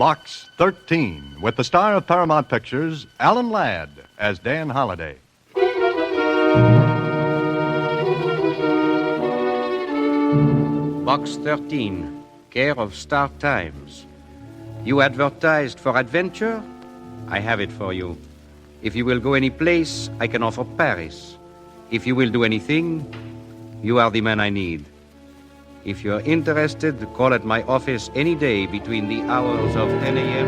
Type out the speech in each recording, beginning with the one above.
Box 13, with the star of Paramount Pictures, Alan Ladd, as Dan Holliday. Box 13, care of Star Times. You advertised for adventure? I have it for you. If you will go any place, I can offer Paris. If you will do anything, you are the man I need. If you're interested, call at my office any day between the hours of 10 a.m.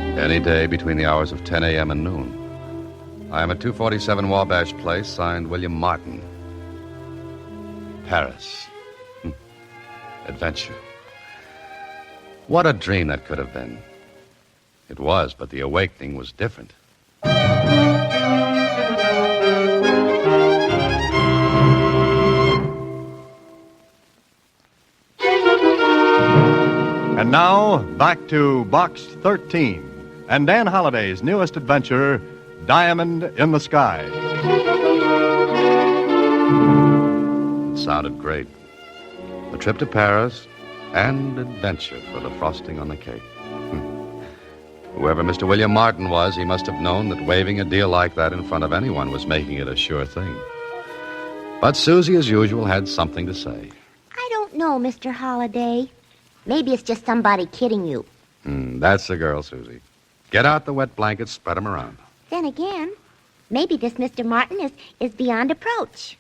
and... Any day between the hours of 10 a.m. and noon. I am at 247 Wabash Place, signed William Martin. Paris. Adventure. What a dream that could have been. It was, but the awakening was different. And now, back to Box 13 and Dan Holliday's newest adventure, Diamond in the Sky. It sounded great. A trip to Paris and adventure for the frosting on the cake. Whoever Mr. William Martin was, he must have known that waving a deal like that in front of anyone was making it a sure thing. But Susie, as usual, had something to say. I don't know, Mr. Holliday. Maybe it's just somebody kidding you. That's the girl, Susie. Get out the wet blankets, spread them around. Then again, maybe this Mr. Martin is beyond approach.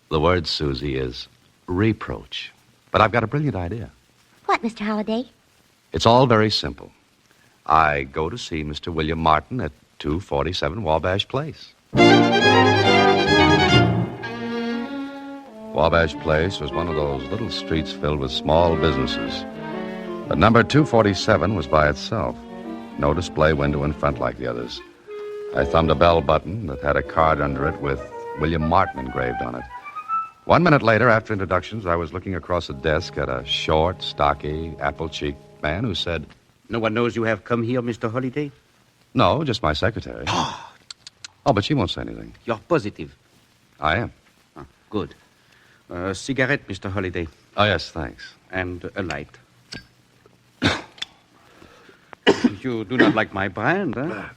The word, Susie, is reproach. But I've got a brilliant idea. What, Mr. Holliday? It's all very simple. I go to see Mr. William Martin at 247 Wabash Place. Wabash Place was one of those little streets filled with small businesses. But number 247 was by itself. No display window in front like the others. I thumbed a bell button that had a card under it with William Martin engraved on it. 1 minute later, after introductions, I was looking across the desk at a short, stocky, apple-cheeked man who said... No one knows you have come here, Mr. Holliday? No, just my secretary. Oh, but she won't say anything. You're positive? I am. Ah, good. A cigarette, Mr. Holliday. Oh, yes, thanks. And a light. You do not like my brand, huh?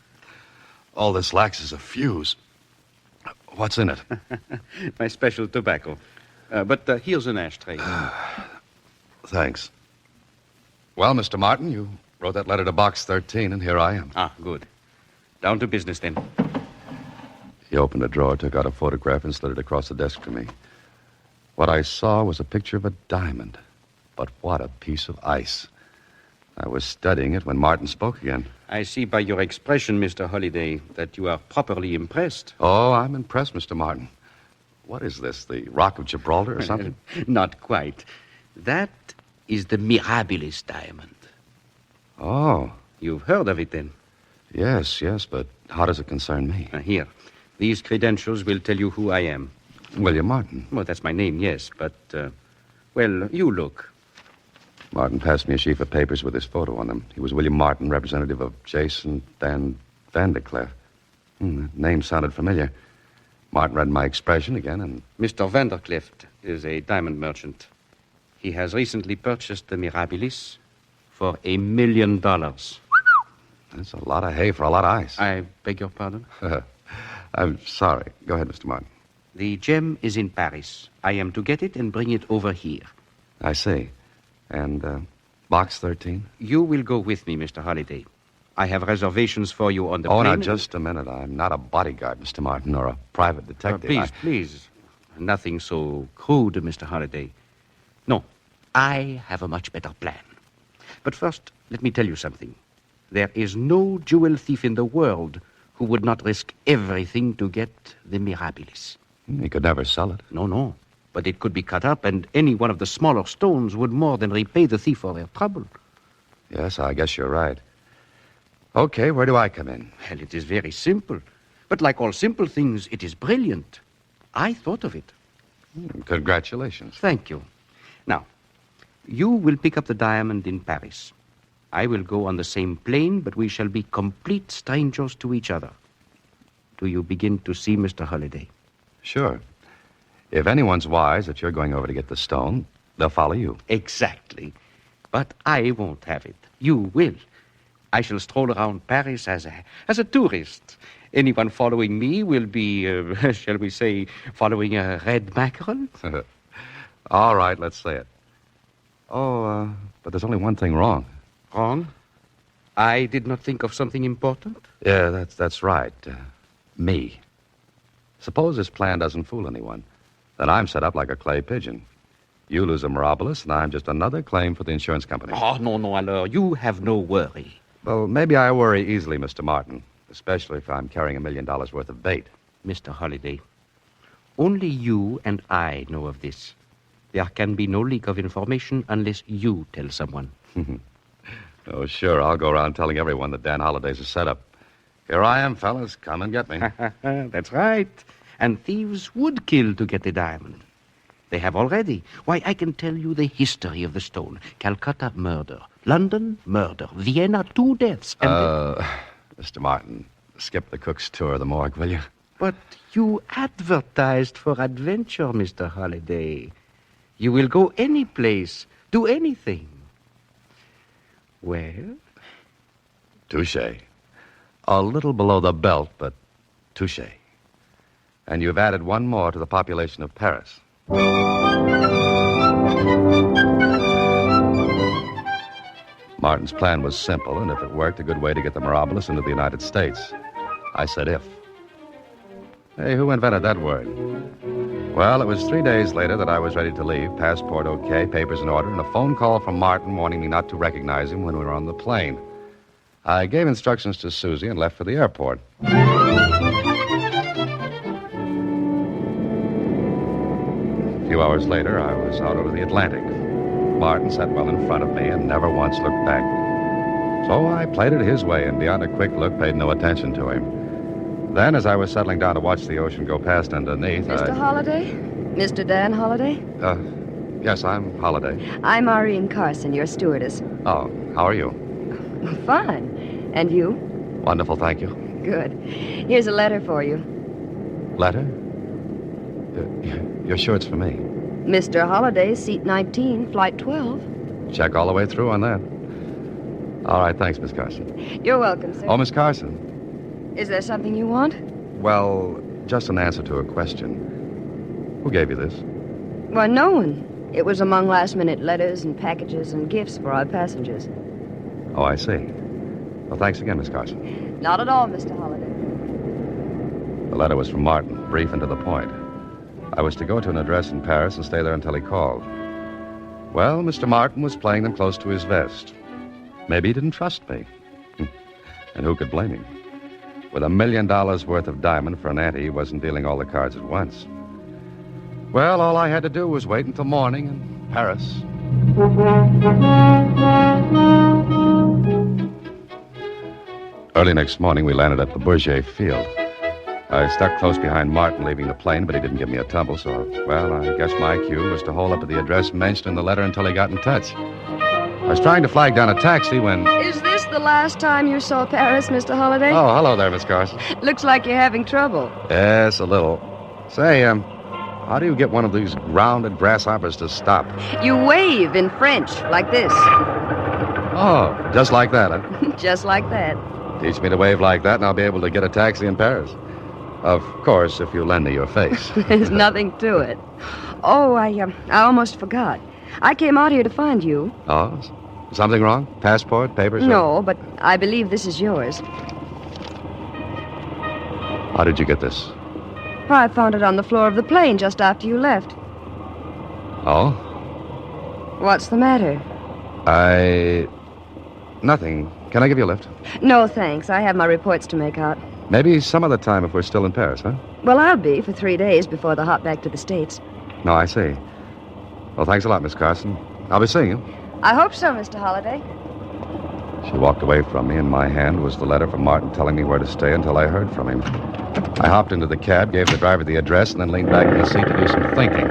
All this lacks is a fuse. What's in it? My special tobacco. But here's an ashtray. Thanks. Well, Mr. Martin, you wrote that letter to Box 13, and here I am. Ah, good. Down to business, then. He opened a drawer, took out a photograph, and slid it across the desk to me. What I saw was a picture of a diamond. But what a piece of ice. I was studying it when Martin spoke again. I see by your expression, Mr. Holliday, that you are properly impressed. Oh, I'm impressed, Mr. Martin. What is this, the Rock of Gibraltar or something? Not quite. That is the Mirabilis diamond. Oh. You've heard of it, then? Yes, but how does it concern me? Here. These credentials will tell you who I am. William Martin. Well, that's my name, yes, but, well, you look. Martin passed me a sheaf of papers with his photo on them. He was William Martin, representative of Jason Van de Cleef. The name sounded familiar. Martin read my expression again, and... Mr. Vanderclift is a diamond merchant. He has recently purchased the Mirabilis for $1 million. That's a lot of hay for a lot of ice. I beg your pardon? I'm sorry. Go ahead, Mr. Martin. The gem is in Paris. I am to get it and bring it over here. I see. And, Box 13? You will go with me, Mr. Holliday. I have reservations for you on the plane. Oh, now, just a minute. I'm not a bodyguard, Mr. Martin, or a private detective. Please. Nothing so crude, Mr. Holliday. No, I have a much better plan. But first, let me tell you something. There is no jewel thief in the world who would not risk everything to get the Mirabilis. He could never sell it. No. But it could be cut up, and any one of the smaller stones would more than repay the thief for their trouble. Yes, I guess you're right. Okay, where do I come in? Well, it is very simple. But like all simple things, it is brilliant. I thought of it. Congratulations. Thank you. Now, you will pick up the diamond in Paris. I will go on the same plane, but we shall be complete strangers to each other. Do you begin to see, Mr. Holliday? Sure. If anyone's wise that you're going over to get the stone, they'll follow you. Exactly. But I won't have it. You will. I shall stroll around Paris as a tourist. Anyone following me will be, shall we say, following a red mackerel? All right, let's say it. Oh, but there's only one thing wrong. Wrong? I did not think of something important? Yeah, that's right. Me. Suppose this plan doesn't fool anyone. Then I'm set up like a clay pigeon. You lose a Mirabilis, and I'm just another claim for the insurance company. Oh, no, alors, you have no worry. Well, maybe I worry easily, Mr. Martin, especially if I'm carrying $1 million worth of bait. Mr. Holliday, only you and I know of this. There can be no leak of information unless you tell someone. Oh, sure, I'll go around telling everyone that Dan Holliday's a setup. Here I am, fellas. Come and get me. That's right. And thieves would kill to get the diamond. They have already. Why, I can tell you the history of the stone. Calcutta, murder. London, murder. Vienna, 2 deaths. And Mr. Martin, skip the cook's tour of the morgue, will you? But you advertised for adventure, Mr. Holliday. You will go any place, do anything. Well? Touché. A little below the belt, but touché. And you've added one more to the population of Paris. Martin's plan was simple, and if it worked, a good way to get the Mirabilis into the United States. I said if. Hey, who invented that word? Well, it was 3 days later that I was ready to leave, passport okay, papers in order, and a phone call from Martin warning me not to recognize him when we were on the plane. I gave instructions to Susie and left for the airport. A few hours later, I was out over the Atlantic. Martin sat well in front of me and never once looked back. So I played it his way and beyond a quick look paid no attention to him. Then, as I was settling down to watch the ocean go past underneath, Mr. Holliday? Mr. Dan Holliday? Yes, I'm Holliday. I'm Irene Carson, your stewardess. Oh, how are you? Fine. And you? Wonderful, thank you. Good. Here's a letter for you. Letter? You're sure it's for me? Mr. Holliday, seat 19, flight 12. Check all the way through on that. All right, thanks, Miss Carson. You're welcome, sir. Oh, Miss Carson. Is there something you want? Well, just an answer to a question. Who gave you this? Why, no one. It was among last-minute letters and packages and gifts for our passengers. Oh, I see. Well, thanks again, Miss Carson. Not at all, Mr. Holliday. The letter was from Martin, brief and to the point. I was to go to an address in Paris and stay there until he called. Well, Mr. Martin was playing them close to his vest. Maybe he didn't trust me. And who could blame him? With $1 million worth of diamond for an ante, he wasn't dealing all the cards at once. Well, all I had to do was wait until morning in Paris. Early next morning, we landed at the Bourget field. I stuck close behind Martin leaving the plane, but he didn't give me a tumble, so, well, I guess my cue was to hold up at the address mentioned in the letter until he got in touch. I was trying to flag down a taxi when... Is this the last time you saw Paris, Mr. Holliday? Oh, hello there, Miss Carson. Looks like you're having trouble. Yes, a little. Say, how do you get one of these grounded grasshoppers to stop? You wave in French, like this. Oh, just like that, huh? Just like that. Teach me to wave like that, and I'll be able to get a taxi in Paris. Of course, if you lend me your face. There's nothing to it. Oh, I almost forgot. I came out here to find you. Oh, something wrong? Passport, papers? No, but I believe this is yours. How did you get this? I found it on the floor of the plane just after you left. Oh? What's the matter? Nothing. Can I give you a lift? No, thanks. I have my reports to make out. Maybe some other time if we're still in Paris, huh? Well, I'll be for 3 days before the hop back to the States. No, I see. Well, thanks a lot, Miss Carson. I'll be seeing you. I hope so, Mr. Holliday. She walked away from me. In my hand was the letter from Martin telling me where to stay until I heard from him. I hopped into the cab, gave the driver the address, and then leaned back in the seat to do some thinking.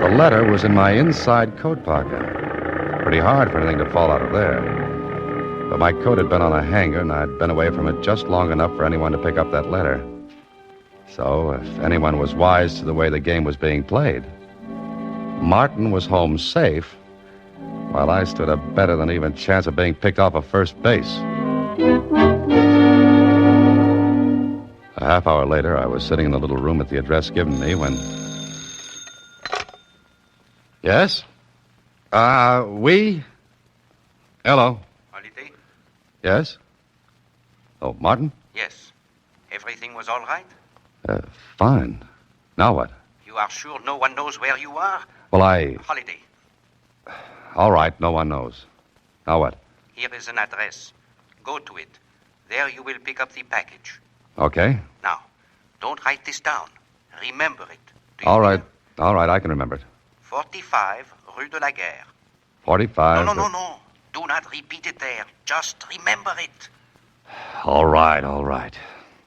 The letter was in my inside coat pocket. Pretty hard for anything to fall out of there. But my coat had been on a hanger, and I'd been away from it just long enough for anyone to pick up that letter. So, if anyone was wise to the way the game was being played, Martin was home safe, while I stood a better than even chance of being picked off of first base. A half hour later, I was sitting in the little room at the address given me when... Yes? We? Hello. Holiday? Yes? Oh, Martin? Yes. Everything was all right? Fine. Now what? You are sure no one knows where you are? Well, Holiday, All right, no one knows. Now what? here is an address. Go to it. There you will pick up the package. Okay. Now, don't write this down. Remember it. Do you All right. hear? All right, I can remember it. 45 Rue de la Guerre. 45... No. Do not repeat it there. Just remember it. All right.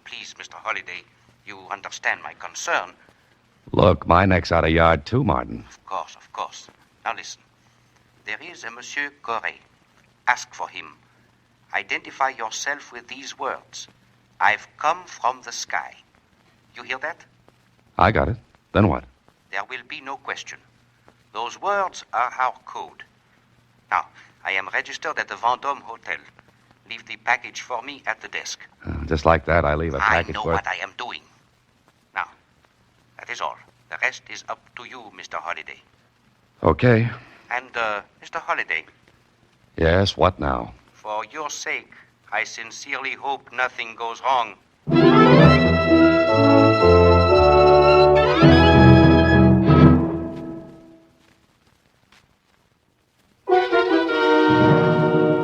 Please, Mr. Holiday, you understand my concern. Look, my neck's out of yard, too, Martin. Of course. Now listen. There is a Monsieur Corre. Ask for him. Identify yourself with these words. I've come from the sky. You hear that? I got it. Then what? There will be no question. Those words are our code. Now, I am registered at the Vendôme Hotel. Leave the package for me at the desk. Just like that, I leave a package I know for... what I am doing. Now, that is all. The rest is up to you, Mr. Holiday. Okay. And, Mr. Holiday, Yes, what now? for your sake, I sincerely hope nothing goes wrong.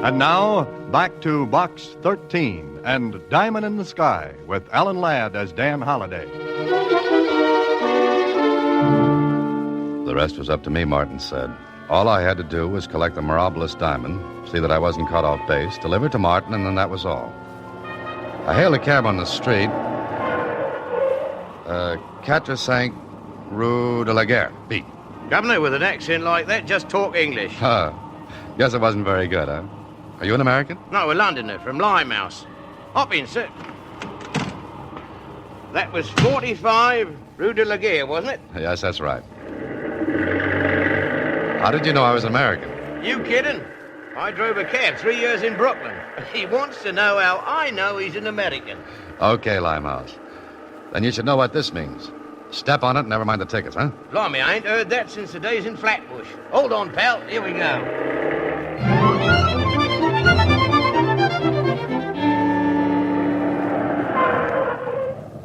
And now, back to Box 13 and Diamond in the Sky with Alan Ladd as Dan Holliday. The rest was up to me, Martin said. All I had to do was collect the Mirabilis diamond, see that I wasn't caught off base, deliver it to Martin, and then that was all. I hailed a cab on the street. 4 Rue de la Guerre, B. Governor, with an accent like that, just talk English. Guess it wasn't very good, huh? Are you an American? No, a Londoner from Limehouse. Hop in, sir. That was 45 Rue de la Guerre, wasn't it? Yes, that's right. How did you know I was an American? You kidding? I drove a cab 3 years in Brooklyn. He wants to know how I know he's an American. Okay, Limehouse. Then you should know what this means. Step on it and never mind the tickets, huh? Blimey, I ain't heard that since the days in Flatbush. Hold on, pal. Here we go.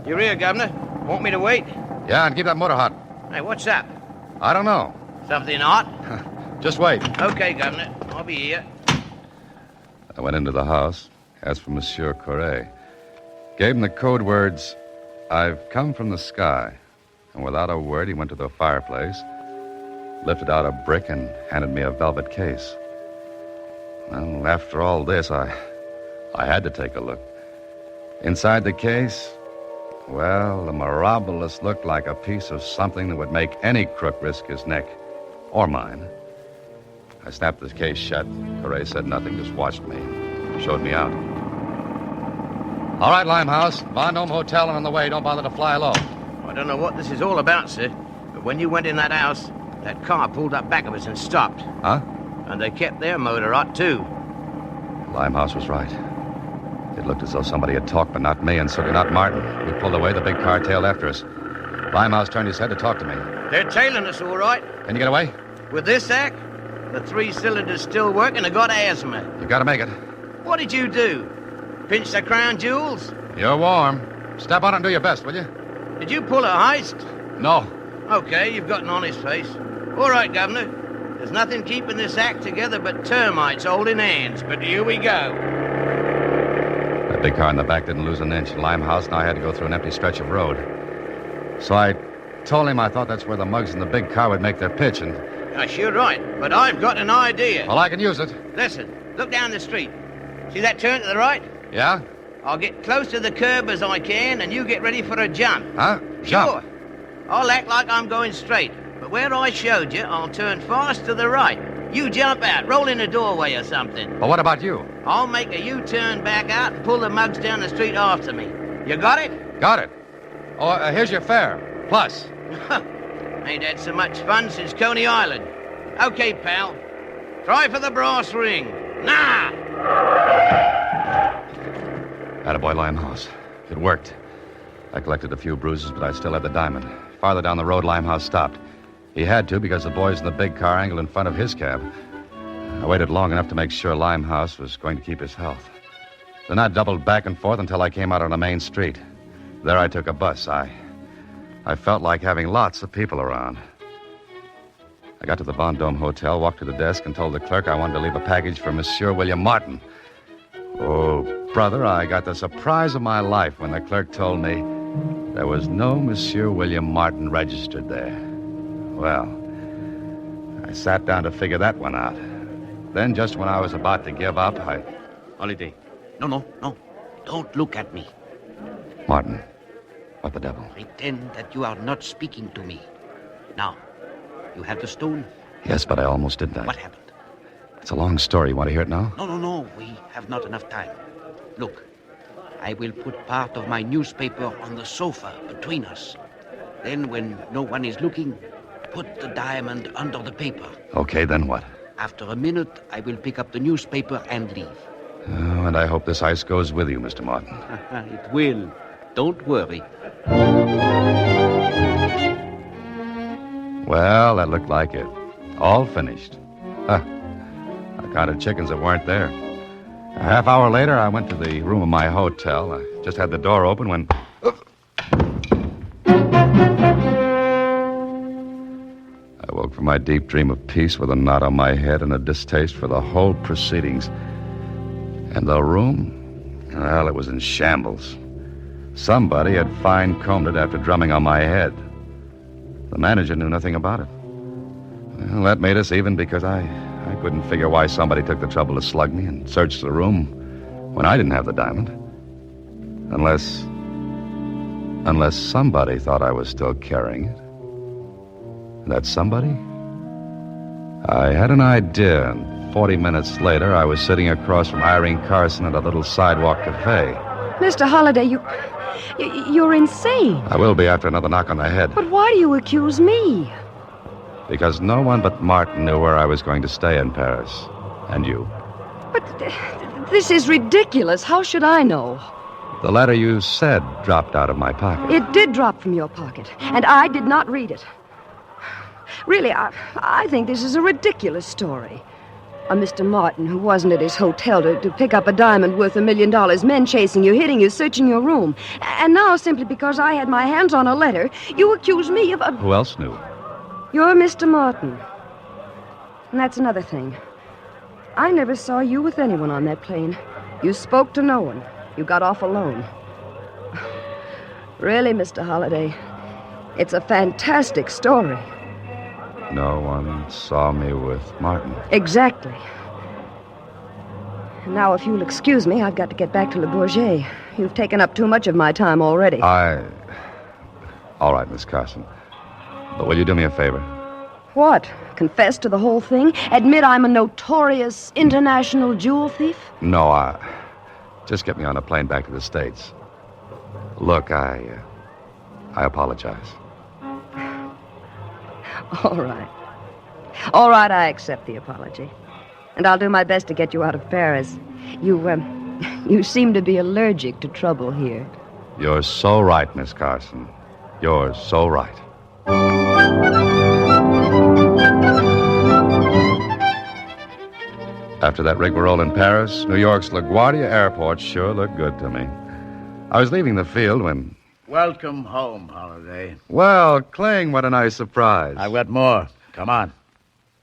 You're here, Governor. Want me to wait? Yeah, and keep that motor hot. Hey, what's up? I don't know. Something hot? Just wait. Okay, Governor. I'll be here. I went into the house, asked for Monsieur Corre. Gave him the code words, I've come from the sky. And without a word, he went to the fireplace, lifted out a brick, and handed me a velvet case. Well, after all this, I had to take a look. Inside the case, well, the Mirabilis looked like a piece of something that would make any crook risk his neck. Or mine. I snapped the case shut. Corre said nothing, just watched me. Showed me out. All right, Limehouse. Vendôme Hotel and on the way. Don't bother to fly low. I don't know what this is all about, sir, but when you went in that house, that car pulled up back of us and stopped. Huh? And they kept their motor hot, too. Limehouse was right. It looked as though somebody had talked, but not me, and certainly not Martin. We pulled away, the big car tailed after us. Limehouse turned his head to talk to me. They're tailing us, all right. Can you get away? With this act, the 3 cylinders still working and got asthma. You gotta make it. What did you do? Pinch the crown jewels? You're warm. Step on it and do your best, will you? Did you pull a heist? No. Okay, you've got an honest face. All right, Governor. There's nothing keeping this act together but termites holding hands. But here we go. That big car in the back didn't lose an inch. Limehouse and I had to go through an empty stretch of road. So I told him I thought that's where the mugs in the big car would make their pitch, and... Yes, you're right, but I've got an idea. Well, I can use it. Listen, look down the street. See that turn to the right? Yeah? I'll get close to the curb as I can, and you get ready for a jump. Huh? Jump? Sure. I'll act like I'm going straight, but where I showed you, I'll turn fast to the right. You jump out, roll in a doorway or something. Well, what about you? I'll make a U-turn back out and pull the mugs down the street after me. You got it? Got it. Oh, here's your fare. Plus. Ain't had so much fun since Coney Island. Okay, pal. Try for the brass ring. Now! Attaboy, Limehouse. It worked. I collected a few bruises, but I still had the diamond. Farther down the road, Limehouse stopped. He had to because the boys in the big car angled in front of his cab. I waited long enough to make sure Limehouse was going to keep his health. Then I doubled back and forth until I came out on a main street. There I took a bus. I felt like having lots of people around. I got to the Vendôme Hotel, walked to the desk, and told the clerk I wanted to leave a package for Monsieur William Martin. Oh, brother, I got the surprise of my life when the clerk told me there was no Monsieur William Martin registered there. Well, I sat down to figure that one out. Then, just when I was about to give up, Holiday. No. Don't look at me. Martin, what the devil? Pretend that you are not speaking to me. Now, you have the stone? Yes, but I almost did that. What happened? It's a long story. You want to hear it now? No. We have not enough time. Look, I will put part of my newspaper on the sofa between us. Then, when no one is looking, put the diamond under the paper. Okay, then what? After a minute, I will pick up the newspaper and leave. Oh, and I hope this ice goes with you, Mr. Martin. It will. Don't worry. Well, that looked like it. All finished. I counted chickens that weren't there. A half hour later, I went to the room of my hotel. I just had the door open when... I woke from my deep dream of peace with a knot on my head and a distaste for the whole proceedings. And the room? Well, it was in shambles. Somebody had fine-combed it after drumming on my head. The manager knew nothing about it. Well, that made us even because I couldn't figure why somebody took the trouble to slug me and search the room when I didn't have the diamond. Unless somebody thought I was still carrying it. That somebody? I had an idea, and 40 minutes later, I was sitting across from Irene Carson at a little sidewalk cafe. Mr. Holliday, you're insane. I will be after another knock on the head. But why do you accuse me? Because no one but Martin knew where I was going to stay in Paris. And you. But this is ridiculous. How should I know? The letter you said dropped out of my pocket. It did drop from your pocket, and I did not read it. Really, I think this is a ridiculous story. A Mr. Martin who wasn't at his hotel to pick up a diamond worth $1 million, men chasing you, hitting you, searching your room. And now, simply because I had my hands on a letter, you accuse me of... Who else knew? You're Mr. Martin. And that's another thing. I never saw you with anyone on that plane. You spoke to no one. You got off alone. Really, Mr. Holliday, it's a fantastic story. No one saw me with Martin. Exactly. Now, if you'll excuse me, I've got to get back to Le Bourget. You've taken up too much of my time already. All right, Miss Carson. But will you do me a favor? What? Confess to the whole thing? Admit I'm a notorious international jewel thief? No, just get me on a plane back to the States. Look, I apologize. All right. All right, I accept the apology. And I'll do my best to get you out of Paris. You seem to be allergic to trouble here. You're so right, Miss Carson. You're so right. After that rigmarole in Paris, New York's LaGuardia Airport sure looked good to me. I was leaving the field when... Welcome home, Holiday. Well, Kling, what a nice surprise. I've got more. Come on.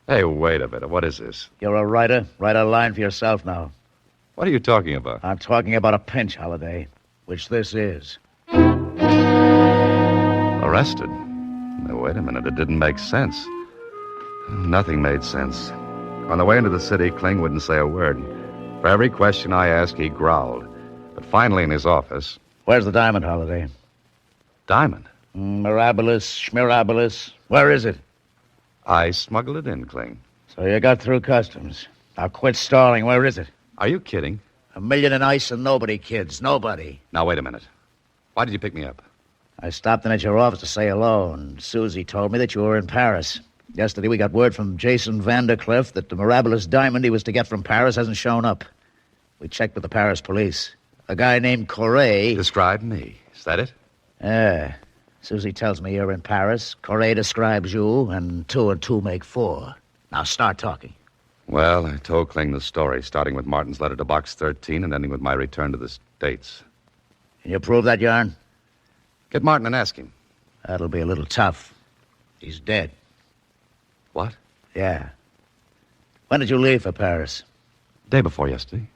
Hey, wait a minute. What is this? You're a writer. Write a line for yourself now. What are you talking about? I'm talking about a pinch, Holiday, which this is. Arrested? Now, wait a minute. It didn't make sense. Nothing made sense. On the way into the city, Kling wouldn't say a word. For every question I asked, he growled. But finally, in his office... Where's the diamond, Holiday? Diamond? Mirabilis, schmirabilis. Where is it? I smuggled it in, Kling. So you got through customs. Now quit stalling. Where is it? Are you kidding? $1 million in ice and nobody, kids. Nobody. Now, wait a minute. Why did you pick me up? I stopped in at your office to say hello, and Susie told me that you were in Paris. Yesterday we got word from Jason Vandercliff that the miraculous diamond he was to get from Paris hasn't shown up. We checked with the Paris police. A guy named Corray... Describe me. Is that it? Yeah. Susie tells me you're in Paris. Corray describes you, and 2 and 2 make 4. Now start talking. Well, I told Kling the story, starting with Martin's letter to Box 13 and ending with my return to the States. Can you prove that yarn? Get Martin and ask him. That'll be a little tough. He's dead. What? Yeah. When did you leave for Paris? Day before yesterday.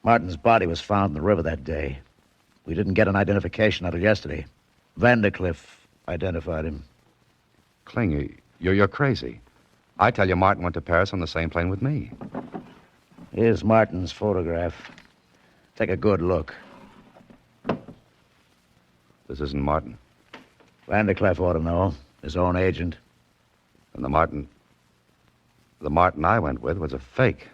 Martin's body was found in the river that day. We didn't get an identification until yesterday. Vandercliff identified him. Kling, you're crazy. I tell you, Martin went to Paris on the same plane with me. Here's Martin's photograph. Take a good look. This isn't Martin. Vandercliff ought to know. His own agent. And the Martin I went with was a fake.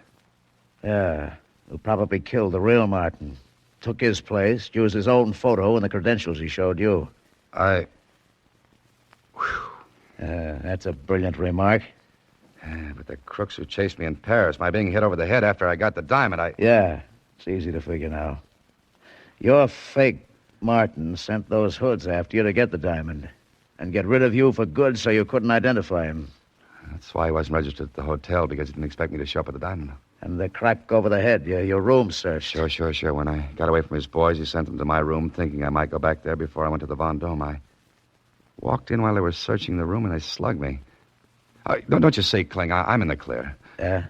Yeah. Who probably killed the real Martin. Took his place, used his own photo and the credentials he showed you. That's a brilliant remark. But the crooks who chased me in Paris, my being hit over the head after I got the diamond, Yeah, it's easy to figure now. Your fake Martin sent those hoods after you to get the diamond and get rid of you for good so you couldn't identify him. That's why he wasn't registered at the hotel, because he didn't expect me to show up at the diamond. And the crack over the head, your room searched. Sure. When I got away from his boys, he sent them to my room, thinking I might go back there before I went to the Vendôme. I walked in while they were searching the room, and they slugged me. Don't you see, Kling, I'm in the clear. Yeah?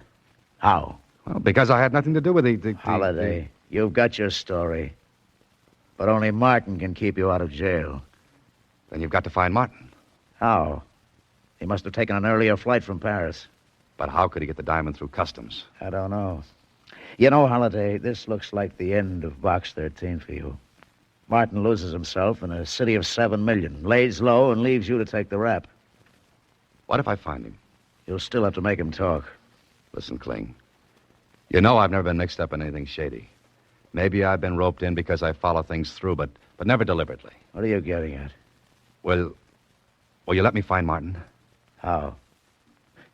How? Well, because I had nothing to do with the Holiday, you've got your story. But only Martin can keep you out of jail. Then you've got to find Martin. How? He must have taken an earlier flight from Paris. But how could he get the diamond through customs? I don't know. You know, Holiday, this looks like the end of Box 13 for you. Martin loses himself in a city of 7 million, lays low, and leaves you to take the rap. What if I find him? You'll still have to make him talk. Listen, Kling. You know I've never been mixed up in anything shady. Maybe I've been roped in because I follow things through, but never deliberately. What are you getting at? Will you let me find Martin? How?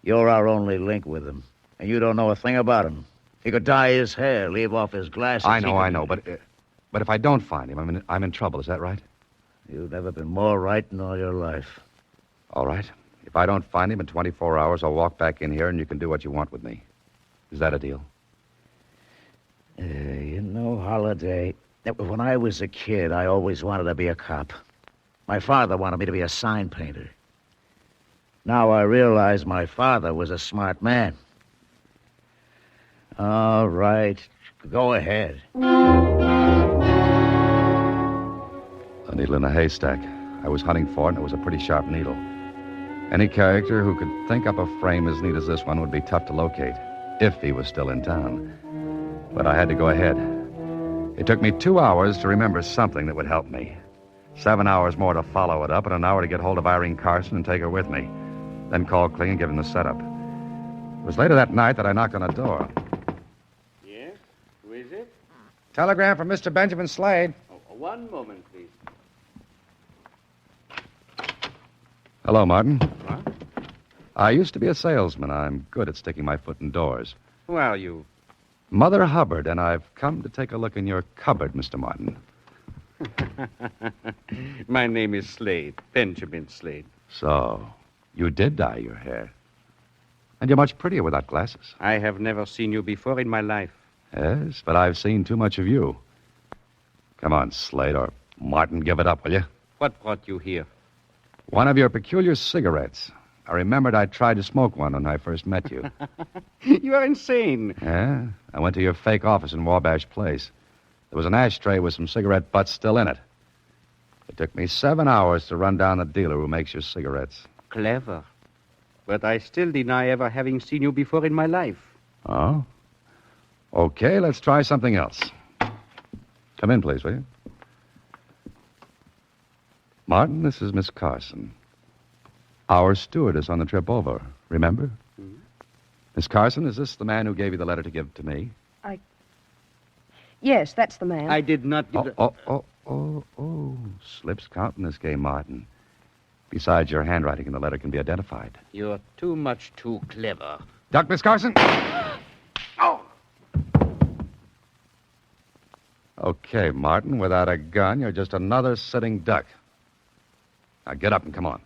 You're our only link with him, and you don't know a thing about him. He could dye his hair, leave off his glasses. I know, but if I don't find him, I'm in trouble. Is that right? You've never been more right in all your life. All right. If I don't find him in 24 hours, I'll walk back in here and you can do what you want with me. Is that a deal? You know, Holiday, when I was a kid, I always wanted to be a cop. My father wanted me to be a sign painter. Now I realize my father was a smart man. All right, go ahead. A needle in a haystack. I was hunting for it, and it was a pretty sharp needle. Any character who could think up a frame as neat as this one would be tough to locate, if he was still in town. But I had to go ahead. It took me 2 hours to remember something that would help me. 7 hours more to follow it up, and an hour to get hold of Irene Carson and take her with me. Then call Kling and give him the setup. It was later that night that I knocked on a door. Yes? Who is it? Telegram from Mr. Benjamin Slade. Oh, one moment, please. Hello, Martin. What? I used to be a salesman. I'm good at sticking my foot in doors. Who are you? Mother Hubbard, and I've come to take a look in your cupboard, Mr. Martin. My name is Slade, Benjamin Slade. So, you did dye your hair. And you're much prettier without glasses. I have never seen you before in my life. Yes, but I've seen too much of you. Come on, Slade, or Martin, give it up, will you? What brought you here? One of your peculiar cigarettes. I remembered I tried to smoke one when I first met you. You are insane. Yeah? I went to your fake office in Wabash Place. There was an ashtray with some cigarette butts still in it. It took me 7 hours to run down the dealer who makes your cigarettes. Clever. But I still deny ever having seen you before in my life. Oh? Okay, let's try something else. Come in, please, will you? Martin, this is Miss Carson. Our stewardess on the trip over, remember? Mm-hmm. Miss Carson, is this the man who gave you the letter to give to me? Yes, that's the man. I did not give Oh. Slips count in this game, Martin. Besides, your handwriting in the letter can be identified. You're too clever. Duck, Miss Carson? Oh! Okay, Martin, without a gun, you're just another sitting duck. Now get up and come on.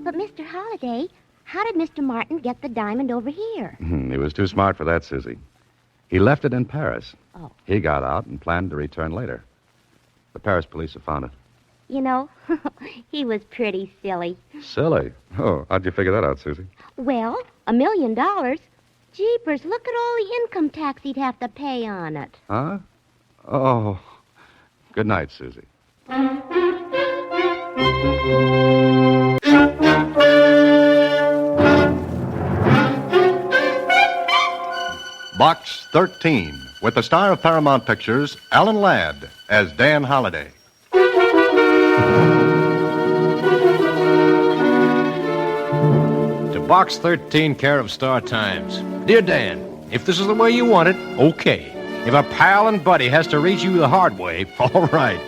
But, Mr. Holliday, how did Mr. Martin get the diamond over here? He was too smart for that, Susie. He left it in Paris. Oh. He got out and planned to return later. The Paris police have found it. You know, he was pretty silly. Silly. Oh, how'd you figure that out, Susie? Well, $1 million? Jeepers, look at all the income tax he'd have to pay on it. Huh? Oh. Good night, Susie. Box 13, with the star of Paramount Pictures, Alan Ladd, as Dan Holliday. To Box 13, care of Star Times. Dear Dan, if this is the way you want it, okay. If a pal and buddy has to reach you the hard way, all right.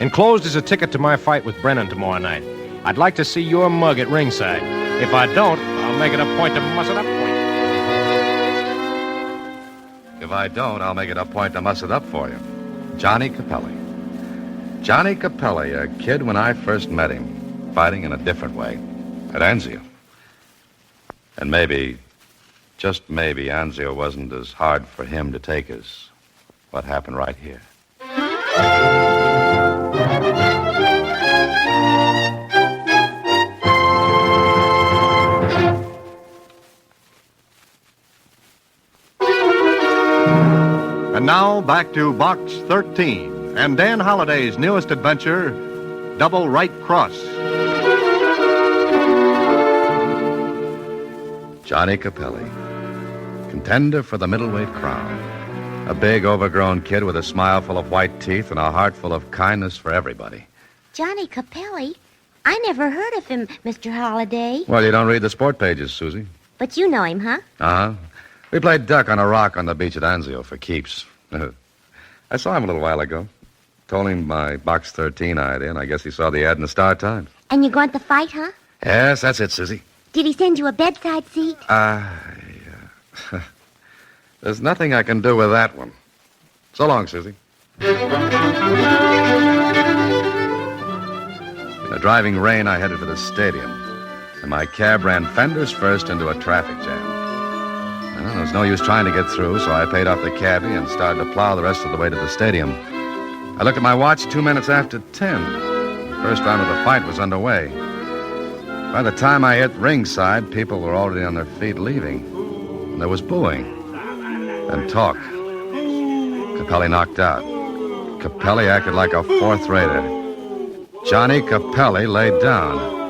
Enclosed is a ticket to my fight with Brennan tomorrow night. I'd like to see your mug at ringside. If I don't, I'll make it a point to muss it up for you. If I don't, I'll make it a point to muss it up for you. Johnny Capelli. Johnny Capelli, a kid when I first met him, fighting in a different way, at Anzio. And maybe, just maybe, Anzio wasn't as hard for him to take as what happened right here. And now, back to Box 13 and Dan Holliday's newest adventure, Double Right Cross. Johnny Capelli, contender for the middleweight crown. A big, overgrown kid with a smile full of white teeth and a heart full of kindness for everybody. Johnny Capelli? I never heard of him, Mr. Holliday. Well, you don't read the sport pages, Susie. But you know him, huh? Uh-huh. We played duck on a rock on the beach at Anzio for keeps. I saw him a little while ago. Told him my Box 13 idea, and I guess he saw the ad in the Star Times. And you're going to fight, huh? Yes, that's it, Susie. Did he send you a bedside seat? There's nothing I can do with that one. So long, Susie. In the driving rain, I headed for the stadium, and my cab ran fenders first into a traffic jam. Well, there was no use trying to get through, so I paid off the cabbie and started to plow the rest of the way to the stadium. I looked at my watch 2 minutes after 10. The first round of the fight was underway. By the time I hit ringside, people were already on their feet leaving. And there was booing and talk. Capelli knocked out. Capelli acted like a fourth-rater. Johnny Capelli laid down.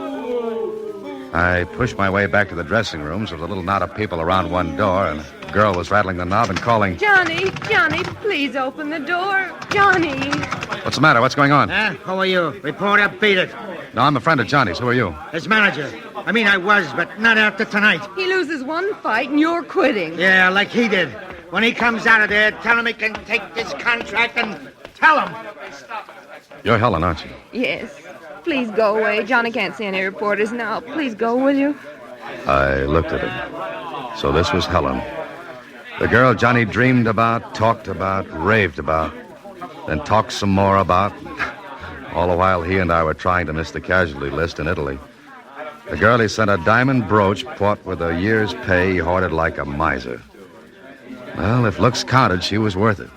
I pushed my way back to the dressing rooms. There was a little knot of people around one door, and a girl was rattling the knob and calling, Johnny, please open the door. Johnny. What's the matter? What's going on? Who are you? Reporter, beat it. No, I'm a friend of Johnny's. Who are you? His manager. I mean, I was, but not after tonight. He loses one fight and you're quitting. Yeah, like he did. When he comes out of there, tell him he can take this contract and tell him. You're Helen, aren't you? Yes. Please go away. Johnny can't see any reporters now. Please go, will you? I looked at her. So this was Helen. The girl Johnny dreamed about, talked about, raved about, then talked some more about. All the while he and I were trying to miss the casualty list in Italy. The girl he sent a diamond brooch bought with a year's pay he hoarded like a miser. Well, if looks counted, she was worth it.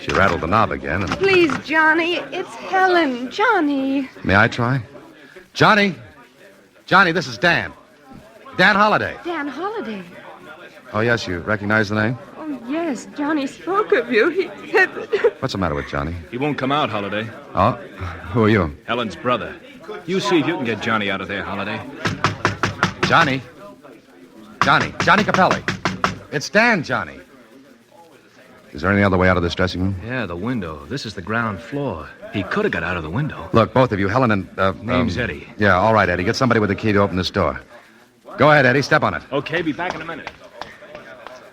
She rattled the knob again and... Please, Johnny, it's Helen. Johnny. May I try? Johnny! Johnny, this is Dan. Dan Holliday. Dan Holliday. Oh, yes, you recognize the name? Oh, yes, Johnny spoke of you. He said that... What's the matter with Johnny? He won't come out, Holliday. Oh, who are you? Helen's brother. You see if you can get Johnny out of there, Holliday. Johnny? Johnny Capelli. It's Dan, Johnny. Is there any other way out of this dressing room? Yeah, the window. This is the ground floor. He could have got out of the window. Look, both of you, Helen and... Name's Eddie. Yeah, all right, Eddie. Get somebody with the key to open this door. Go ahead, Eddie. Step on it. Okay, be back in a minute.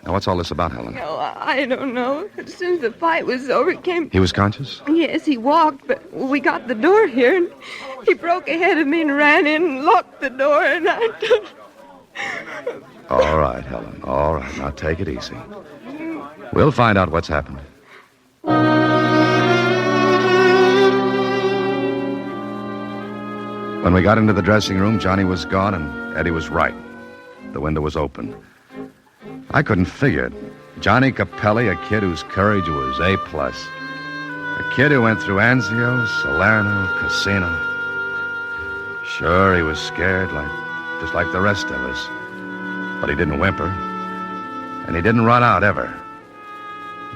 Now, what's all this about, Helen? Oh, I don't know. As soon as the fight was over, he came... He was conscious? Yes, he walked, but we got the door here, and he broke ahead of me and ran in and locked the door, and I... All right, Helen. All right. Now, take it easy. We'll find out what's happened. When we got into the dressing room, Johnny was gone, and Eddie was right. The window was open. I couldn't figure it. Johnny Capelli, a kid whose courage was A+. A kid who went through Anzio, Salerno, Casino. Sure, he was scared, just like the rest of us. But he didn't whimper. And he didn't run out, ever.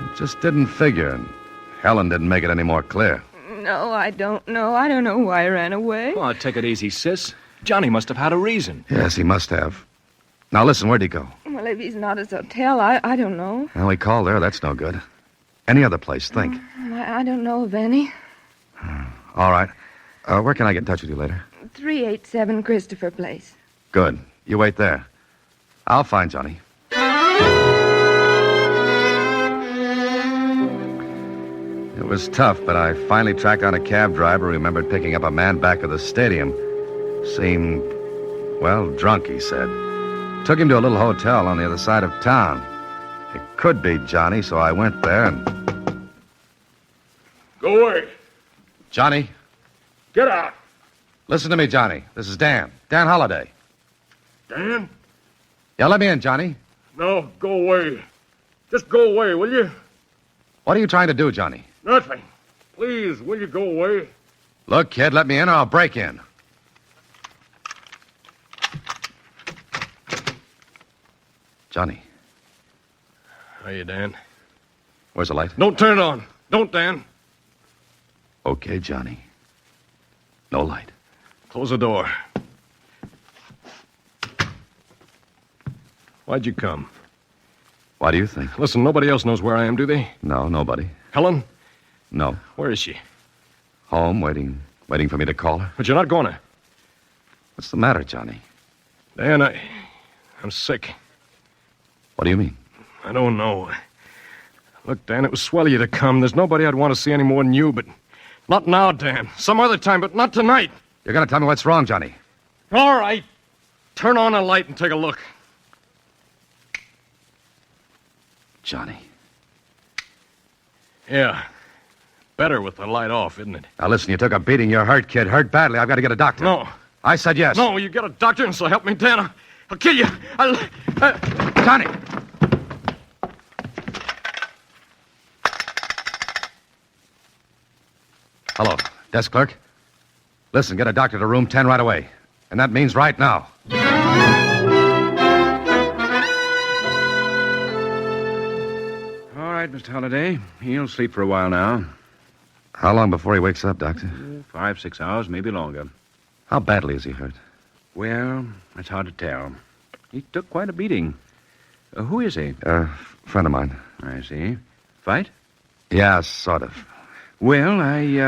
It just didn't figure, and Helen didn't make it any more clear. No, I don't know. I don't know why he ran away. Oh, take it easy, sis. Johnny must have had a reason. Yes, he must have. Now, listen, where'd he go? Well, if he's not at his hotel, I don't know. Well, we called there. That's no good. Any other place, think. I don't know of any. All right. Where can I get in touch with you later? 387 Christopher Place. Good. You wait there. I'll find Johnny. It was tough, but I finally tracked down a cab driver who remembered picking up a man back of the stadium. Seemed, well, drunk, he said. Took him to a little hotel on the other side of town. It could be Johnny, so I went there and... Go away. Johnny? Get out. Listen to me, Johnny. This is Dan. Dan Holliday. Dan? Yeah, let me in, Johnny. No, go away. Just go away, will you? What are you trying to do, Johnny? Nothing. Please, will you go away? Look, kid, let me in or I'll break in. Johnny. Hiya, Dan. Where's the light? Don't turn it on. Don't, Dan. Okay, Johnny. No light. Close the door. Why'd you come? Why do you think? Listen, nobody else knows where I am, do they? No, nobody. Helen? No. Where is she? Home, waiting for me to call her. But you're not going to. What's the matter, Johnny? Dan, I'm sick. What do you mean? I don't know. Look, Dan, it was swell of you to come. There's nobody I'd want to see any more than you, but not now, Dan. Some other time, but not tonight. You're going to tell me what's wrong, Johnny. All right. Turn on a light and take a look. Johnny. Yeah. Better with the light off, isn't it? Now, listen, you took a beating. You're hurt, kid. Hurt badly. I've got to get a doctor. No. I said yes. No, you get a doctor and so help me, Dan. I'll kill you. Johnny! Hello, desk clerk. Listen, get a doctor to room 10 right away. And that means right now. All right, Mr. Holliday. He'll sleep for a while now. How long before he wakes up, Doctor? 5, 6 hours, maybe longer. How badly is he hurt? Well, it's hard to tell. He took quite a beating. Who is he? Friend of mine. I see. Fight? Yeah, sort of. Well,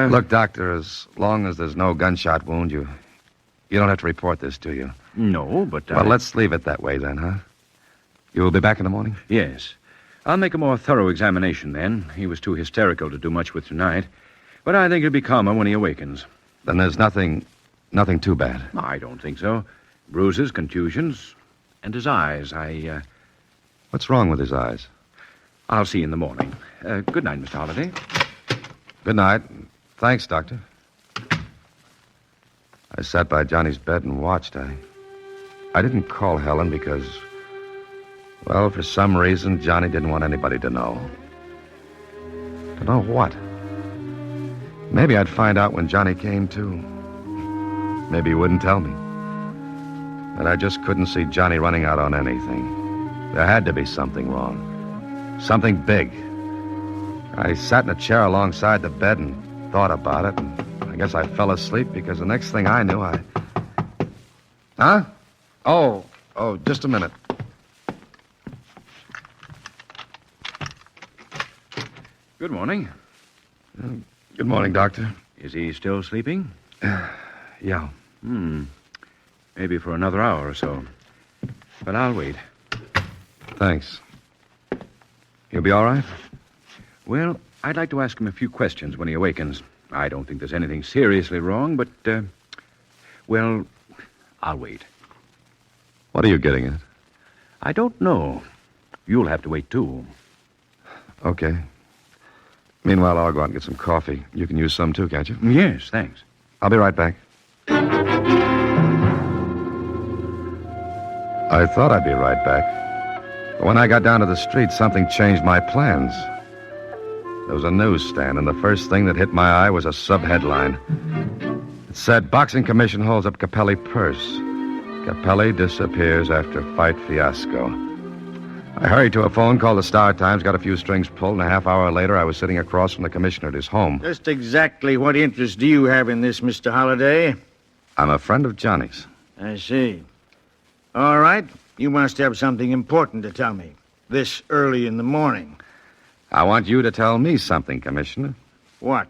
Look, Doctor, as long as there's no gunshot wound, you don't have to report this, do you? No, but Well, let's leave it that way then, huh? You'll be back in the morning? Yes. I'll make a more thorough examination then. He was too hysterical to do much with tonight. But I think he'll be calmer when he awakens. Then there's nothing too bad. I don't think so. Bruises, contusions, and his eyes. What's wrong with his eyes? I'll see you in the morning. Good night, Mr. Holliday. Good night. Thanks, Doctor. I sat by Johnny's bed and watched. I didn't call Helen because, well, for some reason, Johnny didn't want anybody to know. To know what? Maybe I'd find out when Johnny came to. Maybe he wouldn't tell me. But I just couldn't see Johnny running out on anything. There had to be something wrong. Something big. I sat in a chair alongside the bed and thought about it, and I guess I fell asleep because the next thing I knew, Huh? Oh, just a minute. Good morning. Good morning, Doctor. Is he still sleeping? Yeah. Maybe for another hour or so. But I'll wait. Thanks. You'll be all right? Well, I'd like to ask him a few questions when he awakens. I don't think there's anything seriously wrong, but, well, I'll wait. What are you getting at? I don't know. You'll have to wait, too. Okay. Meanwhile, I'll go out and get some coffee. You can use some, too, can't you? Yes, thanks. I'll be right back. I thought I'd be right back. But when I got down to the street, something changed my plans. There was a newsstand, and the first thing that hit my eye was a sub-headline. It said, Boxing Commission holds up Capelli purse. Capelli disappears after fight fiasco. I hurried to a phone, called the Star-Times, got a few strings pulled, and a half hour later I was sitting across from the commissioner at his home. Just exactly what interest do you have in this, Mr. Holliday? I'm a friend of Johnny's. I see. All right. You must have something important to tell me. This early in the morning. I want you to tell me something, Commissioner. What?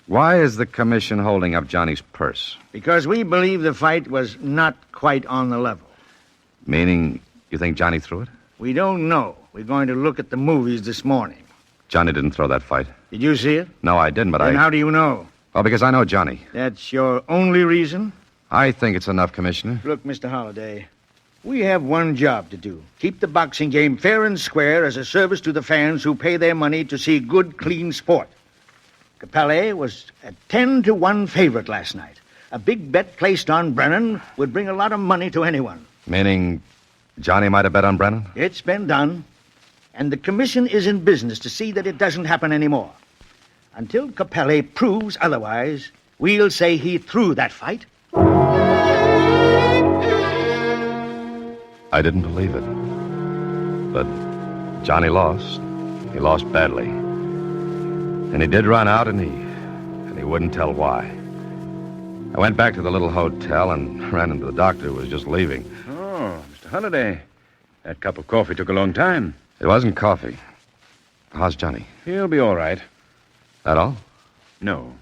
Why is the commission holding up Johnny's purse? Because we believe the fight was not quite on the level. Meaning, you think Johnny threw it? We don't know. We're going to look at the movies this morning. Johnny didn't throw that fight. Did you see it? No, I didn't, but Then how do you know? Well, because I know Johnny. That's your only reason? I think it's enough, Commissioner. Look, Mr. Holliday, we have one job to do. Keep the boxing game fair and square as a service to the fans who pay their money to see good, clean sport. Capelli was a 10-1 favorite last night. A big bet placed on Brennan would bring a lot of money to anyone. Meaning Johnny might have bet on Brennan? It's been done. And the commission is in business to see that it doesn't happen anymore. Until Capelli proves otherwise, we'll say he threw that fight. I didn't believe it. But Johnny lost. He lost badly. And he did run out, and he wouldn't tell why. I went back to the little hotel and ran into the doctor who was just leaving. Oh, Mr. Holliday. That cup of coffee took a long time. It wasn't coffee. How's Johnny? He'll be all right. That all? No.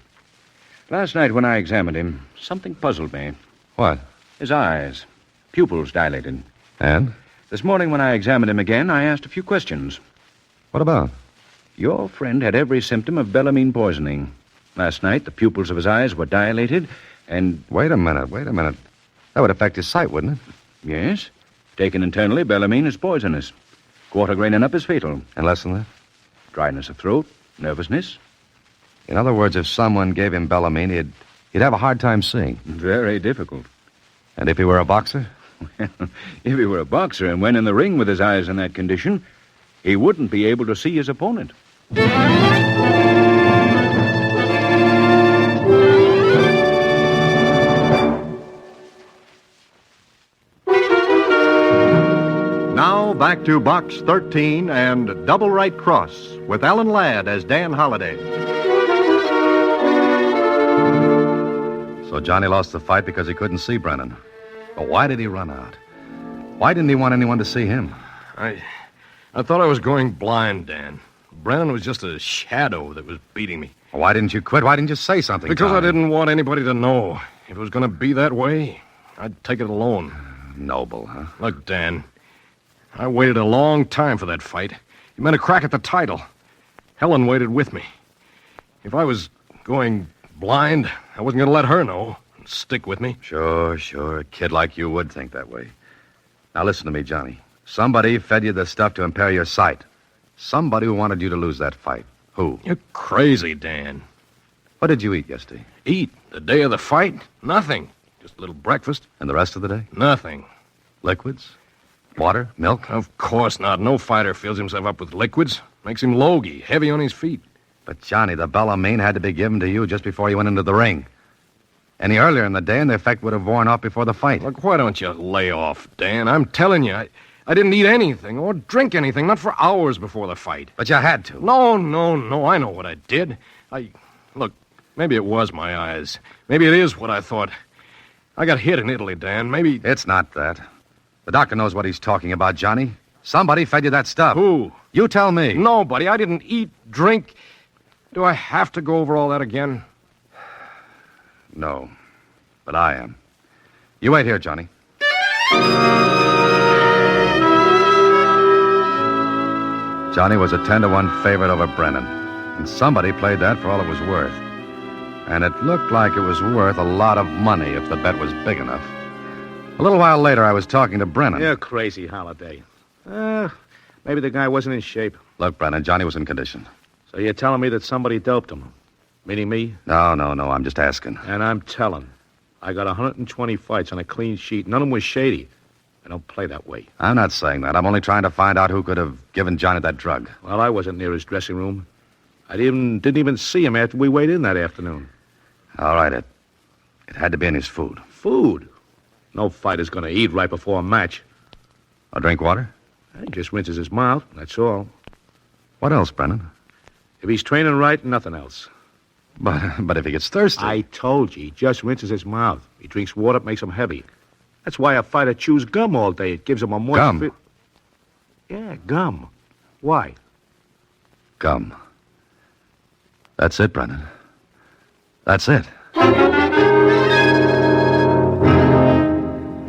Last night when I examined him, something puzzled me. What? His eyes. Pupils dilated. And? This morning when I examined him again, I asked a few questions. What about? Your friend had every symptom of bellamine poisoning. Last night, the pupils of his eyes were dilated, and... Wait a minute. That would affect his sight, wouldn't it? Yes. Taken internally, bellamine is poisonous. Quarter grain and up is fatal. And less than that? Dryness of throat, nervousness. In other words, if someone gave him bellamine, he'd have a hard time seeing. Very difficult. And if he were a boxer? Well, if he were a boxer and went in the ring with his eyes in that condition, he wouldn't be able to see his opponent. Now back to Box 13 and Double Right Cross with Alan Ladd as Dan Holliday. So Johnny lost the fight because he couldn't see Brennan. But why did he run out? Why didn't he want anyone to see him? I thought I was going blind, Dan. Brennan was just a shadow that was beating me. Why didn't you quit? Why didn't you say something, Because Johnny? I didn't want anybody to know. If it was going to be that way, I'd take it alone. Noble, huh? Look, Dan, I waited a long time for that fight. It meant a crack at the title. Helen waited with me. If I was going blind, I wasn't going to let her know and stick with me. Sure. A kid like you would think that way. Now listen to me, Johnny. Somebody fed you the stuff to impair your sight. Somebody who wanted you to lose that fight. Who? You're crazy, Dan. What did you eat yesterday? Eat? The day of the fight? Nothing. Just a little breakfast. And the rest of the day? Nothing. Liquids? Water? Milk? Of course not. No fighter fills himself up with liquids. Makes him logy, heavy on his feet. But, Johnny, the bellamine had to be given to you just before you went into the ring. Any earlier in the day, and the effect would have worn off before the fight. Look, why don't you lay off, Dan? I'm telling you, I didn't eat anything or drink anything, not for hours before the fight. But you had to. No, I know what I did. Look, maybe it was my eyes. Maybe it is what I thought. I got hit in Italy, Dan. Maybe... It's not that. The doctor knows what he's talking about, Johnny. Somebody fed you that stuff. Who? You tell me. Nobody. I didn't eat, drink. Do I have to go over all that again? No. But I am. You wait here, Johnny. Johnny was a 10-1 favorite over Brennan, and somebody played that for all it was worth. And it looked like it was worth a lot of money if the bet was big enough. A little while later, I was talking to Brennan. You're crazy, Holliday. Maybe the guy wasn't in shape. Look, Brennan, Johnny was in condition. So you're telling me that somebody doped him? Meaning me? No, I'm just asking. And I'm telling. I got 120 fights on a clean sheet. None of them was shady. I don't play that way. I'm not saying that. I'm only trying to find out who could have given Johnny that drug. Well, I wasn't near his dressing room. I didn't even see him after we weighed in that afternoon. All right, it had to be in his food. Food? No fighter's going to eat right before a match. Or drink water? He just rinses his mouth, that's all. What else, Brennan? If he's training right, nothing else. But if he gets thirsty... I told you, he just rinses his mouth. He drinks water, it makes him heavy. That's why a fighter chews gum all day. It gives him a moist... Gum? Yeah, gum. Why? Gum. That's it, Brennan. That's it.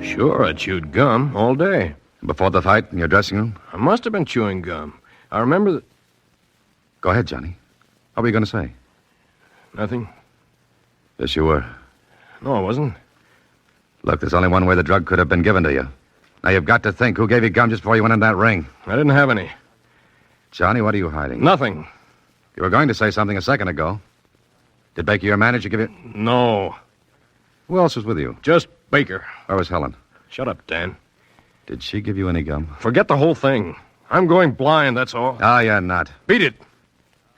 Sure, I chewed gum all day. Before the fight in your dressing room? I must have been chewing gum. I remember that... Go ahead, Johnny. What were you going to say? Nothing. Yes, you were. No, I wasn't. Look, there's only one way the drug could have been given to you. Now, you've got to think. Who gave you gum just before you went in that ring? I didn't have any. Johnny, what are you hiding? Nothing. You were going to say something a second ago. Did Baker, your manager, give you... No. Who else was with you? Just Baker. Where was Helen? Shut up, Dan. Did she give you any gum? Forget the whole thing. I'm going blind, that's all. Oh, you're not. Beat it.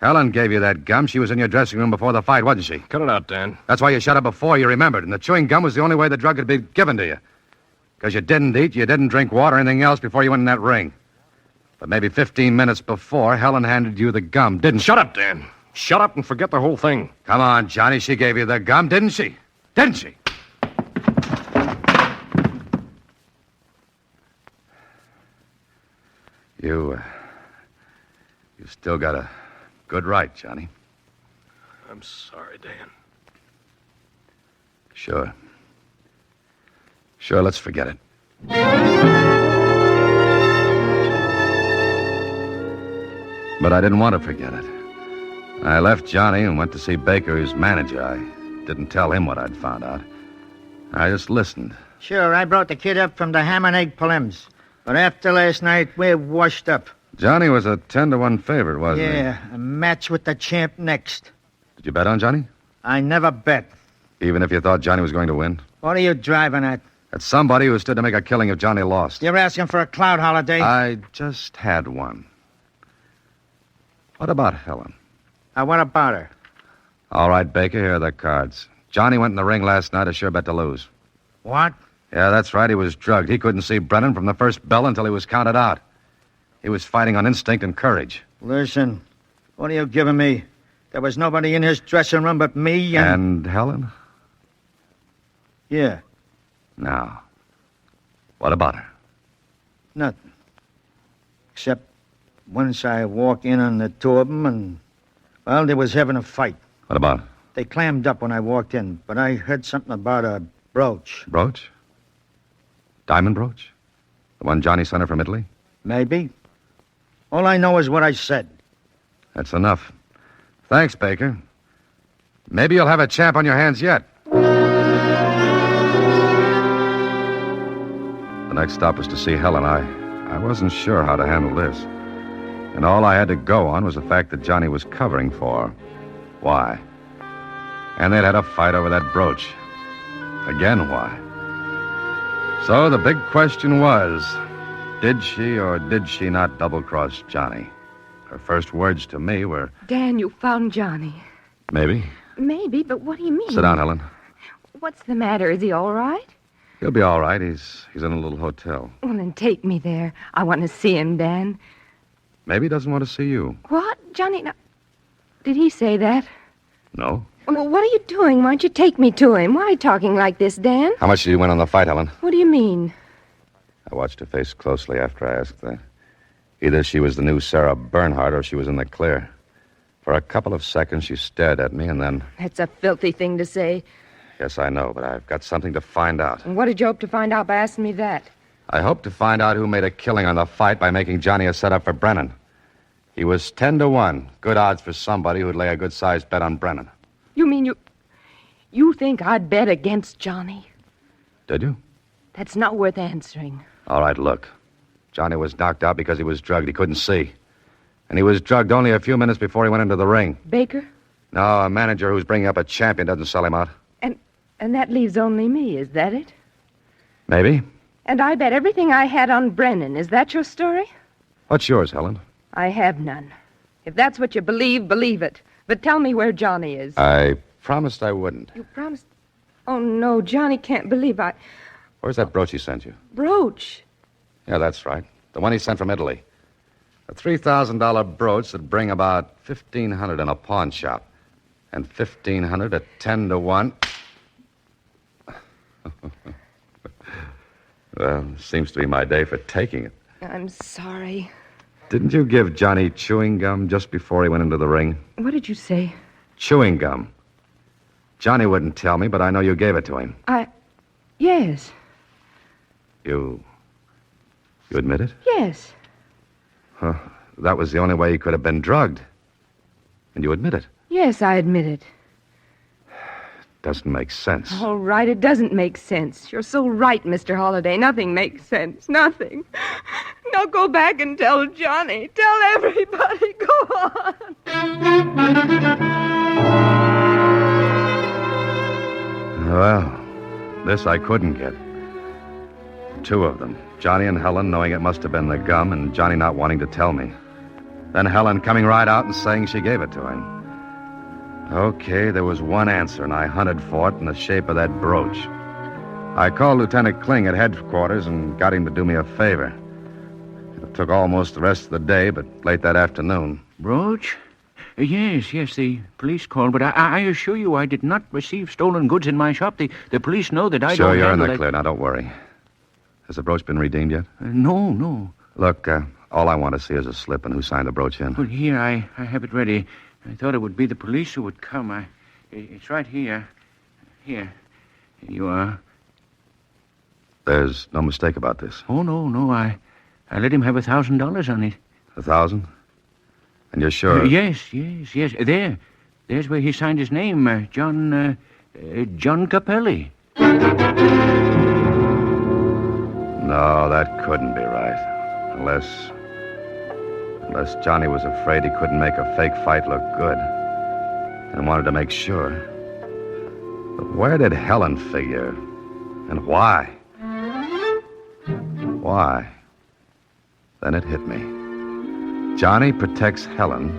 Helen gave you that gum. She was in your dressing room before the fight, wasn't she? Cut it out, Dan. That's why you shut up before you remembered. And the chewing gum was the only way the drug could be given to you. Because you didn't eat, you didn't drink water or anything else before you went in that ring. But maybe 15 minutes before, Helen handed you the gum, didn't she? Shut up, Dan. Shut up and forget the whole thing. Come on, Johnny. She gave you the gum, didn't she? Didn't she? You still got a good right, Johnny. I'm sorry, Dan. Sure. Sure, let's forget it. But I didn't want to forget it. I left Johnny and went to see Baker, his manager. I didn't tell him what I'd found out. I just listened. Sure, I brought the kid up from the ham and egg prelims. But after last night, we're washed up. Johnny was a 10-1 favorite, wasn't he? Yeah, a match with the champ next. Did you bet on Johnny? I never bet. Even if you thought Johnny was going to win? What are you driving at? At somebody who stood to make a killing if Johnny lost. You're asking for a clout holiday? I just had one. What about Helen? What about her? All right, Baker, here are the cards. Johnny went in the ring last night, a sure bet to lose. What? Yeah, that's right. He was drugged. He couldn't see Brennan from the first bell until he was counted out. He was fighting on instinct and courage. Listen, what are you giving me? There was nobody in his dressing room but me And Helen? Yeah. Now, what about her? Nothing. Except once I walk in on the two of them and, well, they was having a fight. What about? They clammed up when I walked in, but I heard something about a brooch. Brooch? Diamond brooch? The one Johnny sent her from Italy? Maybe. All I know is what I said. That's enough. Thanks, Baker. Maybe you'll have a champ on your hands yet. The next stop was to see Helen. I wasn't sure how to handle this. And all I had to go on was the fact that Johnny was covering for her. Why? And they'd had a fight over that brooch. Again, why? So the big question was, did she or did she not double-cross Johnny? Her first words to me were... Dan, you found Johnny. Maybe. Maybe, but what do you mean? Sit down, Helen. What's the matter? Is he all right? He'll be all right. He's in a little hotel. Well, then take me there. I want to see him, Dan. Maybe he doesn't want to see you. What? Johnny, now, did he say that? No. Well, what are you doing? Why don't you take me to him? Why are you talking like this, Dan? How much did you win on the fight, Helen? What do you mean? I watched her face closely after I asked that. Either she was the new Sarah Bernhardt or she was in the clear. For a couple of seconds, she stared at me, and then... That's a filthy thing to say. Yes, I know, but I've got something to find out. And what did you hope to find out by asking me that? I hope to find out who made a killing on the fight by making Johnny a setup for Brennan. He was 10-1. Good odds for somebody who'd lay a good-sized bet on Brennan. You mean you think I'd bet against Johnny? Did you? That's not worth answering. All right, look. Johnny was knocked out because he was drugged. He couldn't see. And he was drugged only a few minutes before he went into the ring. Baker? No, a manager who's bringing up a champion doesn't sell him out. And that leaves only me, is that it? Maybe. And I bet everything I had on Brennan. Is that your story? What's yours, Helen? I have none. If that's what you believe, believe it. But tell me where Johnny is. I promised I wouldn't. You promised? Oh, no, Johnny can't believe I... Where's that brooch he sent you? Brooch? Yeah, that's right. The one he sent from Italy. A $3,000 brooch that'd bring about $1,500 in a pawn shop. And $1,500 at 10-1. Well, seems to be my day for taking it. I'm sorry. Didn't you give Johnny chewing gum just before he went into the ring? What did you say? Chewing gum. Johnny wouldn't tell me, but I know you gave it to him. Yes. You admit it? Yes. Huh. That was the only way he could have been drugged. And you admit it? Yes, I admit it. Doesn't make sense. All right, it doesn't make sense. You're so right, Mr. Holliday. Nothing makes sense. Nothing. Now go back and tell Johnny. Tell everybody. Go on. Well, this I couldn't get. Two of them. Johnny and Helen knowing it must have been the gum and Johnny not wanting to tell me. Then Helen coming right out and saying she gave it to him. Okay, there was one answer, and I hunted for it in the shape of that brooch. I called Lieutenant Kling at headquarters and got him to do me a favor. It took almost the rest of the day, but late that afternoon. Brooch? Yes, the police called, but I assure you I did not receive stolen goods in my shop. The police know that I don't... Sure, you're in the clear. Now, don't worry. Has the brooch been redeemed yet? No. Look, all I want to see is a slip and who signed the brooch in. Well, here, I have it ready. I thought it would be the police who would come. It's right here. Here you are. There's no mistake about this. Oh, no. I let him have $1,000 on it. 1,000? And you're sure? Yes. There's where he signed his name, John Capelli. No, that couldn't be right. Unless Johnny was afraid he couldn't make a fake fight look good and wanted to make sure. But where did Helen figure? And why? Why? Then it hit me. Johnny protects Helen.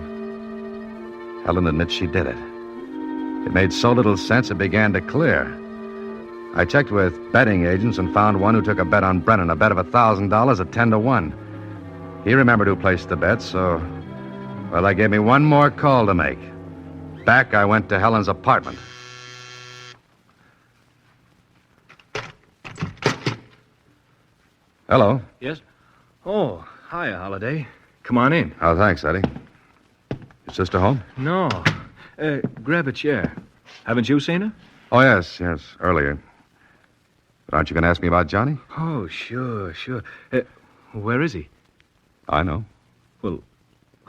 Helen admits she did it. It made so little sense it began to clear. I checked with betting agents and found one who took a bet on Brennan, a bet of $1,000 at 10-1. He remembered who placed the bet, so... Well, that gave me one more call to make. Back I went to Helen's apartment. Hello. Yes? Oh, hi, Holiday. Come on in. Oh, thanks, Eddie. Your sister home? No. Grab a chair. Haven't you seen her? Oh, yes, earlier. But aren't you going to ask me about Johnny? Oh, sure. Where is he? I know. Well,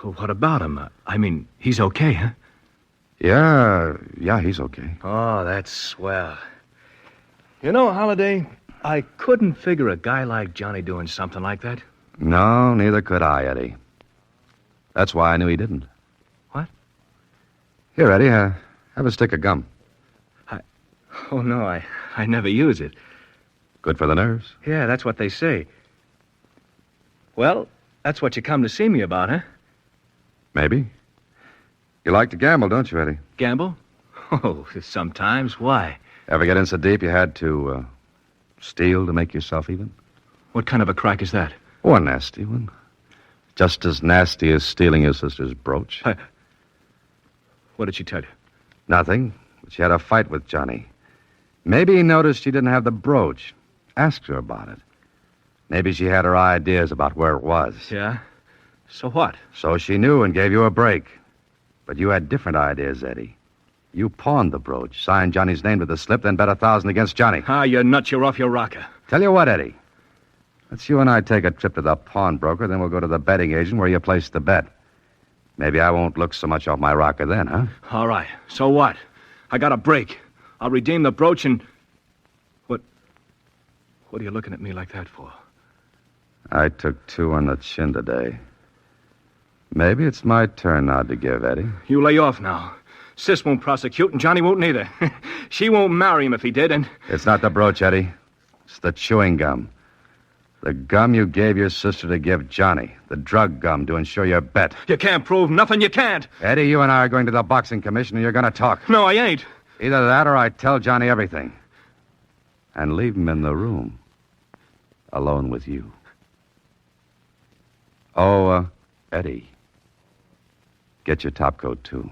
what about him? I mean, he's okay, huh? Yeah, he's okay. Oh, that's swell. You know, Holiday, I couldn't figure a guy like Johnny doing something like that. No, neither could I, Eddie. That's why I knew he didn't. What? Here, Eddie, have a stick of gum. Oh, no, I never use it. Good for the nerves. Yeah, that's what they say. Well, that's what you come to see me about, huh? Maybe. You like to gamble, don't you, Eddie? Gamble? Oh, sometimes. Why? Ever get in so deep you had to steal to make yourself even? What kind of a crack is that? Oh, a nasty one. Just as nasty as stealing your sister's brooch. What did she tell you? Nothing. But she had a fight with Johnny. Maybe he noticed she didn't have the brooch. Asked her about it. Maybe she had her ideas about where it was. Yeah? So what? So she knew and gave you a break. But you had different ideas, Eddie. You pawned the brooch, signed Johnny's name to the slip, then bet 1,000 against Johnny. Ah, you're nuts. You're off your rocker. Tell you what, Eddie. Let's you and I take a trip to the pawnbroker, then we'll go to the betting agent where you placed the bet. Maybe I won't look so much off my rocker then, huh? All right. So what? I got a break. I'll redeem the brooch and... What are you looking at me like that for? I took 2 on the chin today. Maybe it's my turn now to give, Eddie. You lay off now. Sis won't prosecute, and Johnny won't neither. She won't marry him if he did, and... It's not the brooch, Eddie. It's the chewing gum. The gum you gave your sister to give Johnny. The drug gum to insure your bet. You can't prove nothing. You can't. Eddie, you and I are going to the boxing commission, and you're going to talk. No, I ain't. Either that or I tell Johnny everything. And leave him in the room. Alone with you. Oh, Eddie. Get your topcoat, too.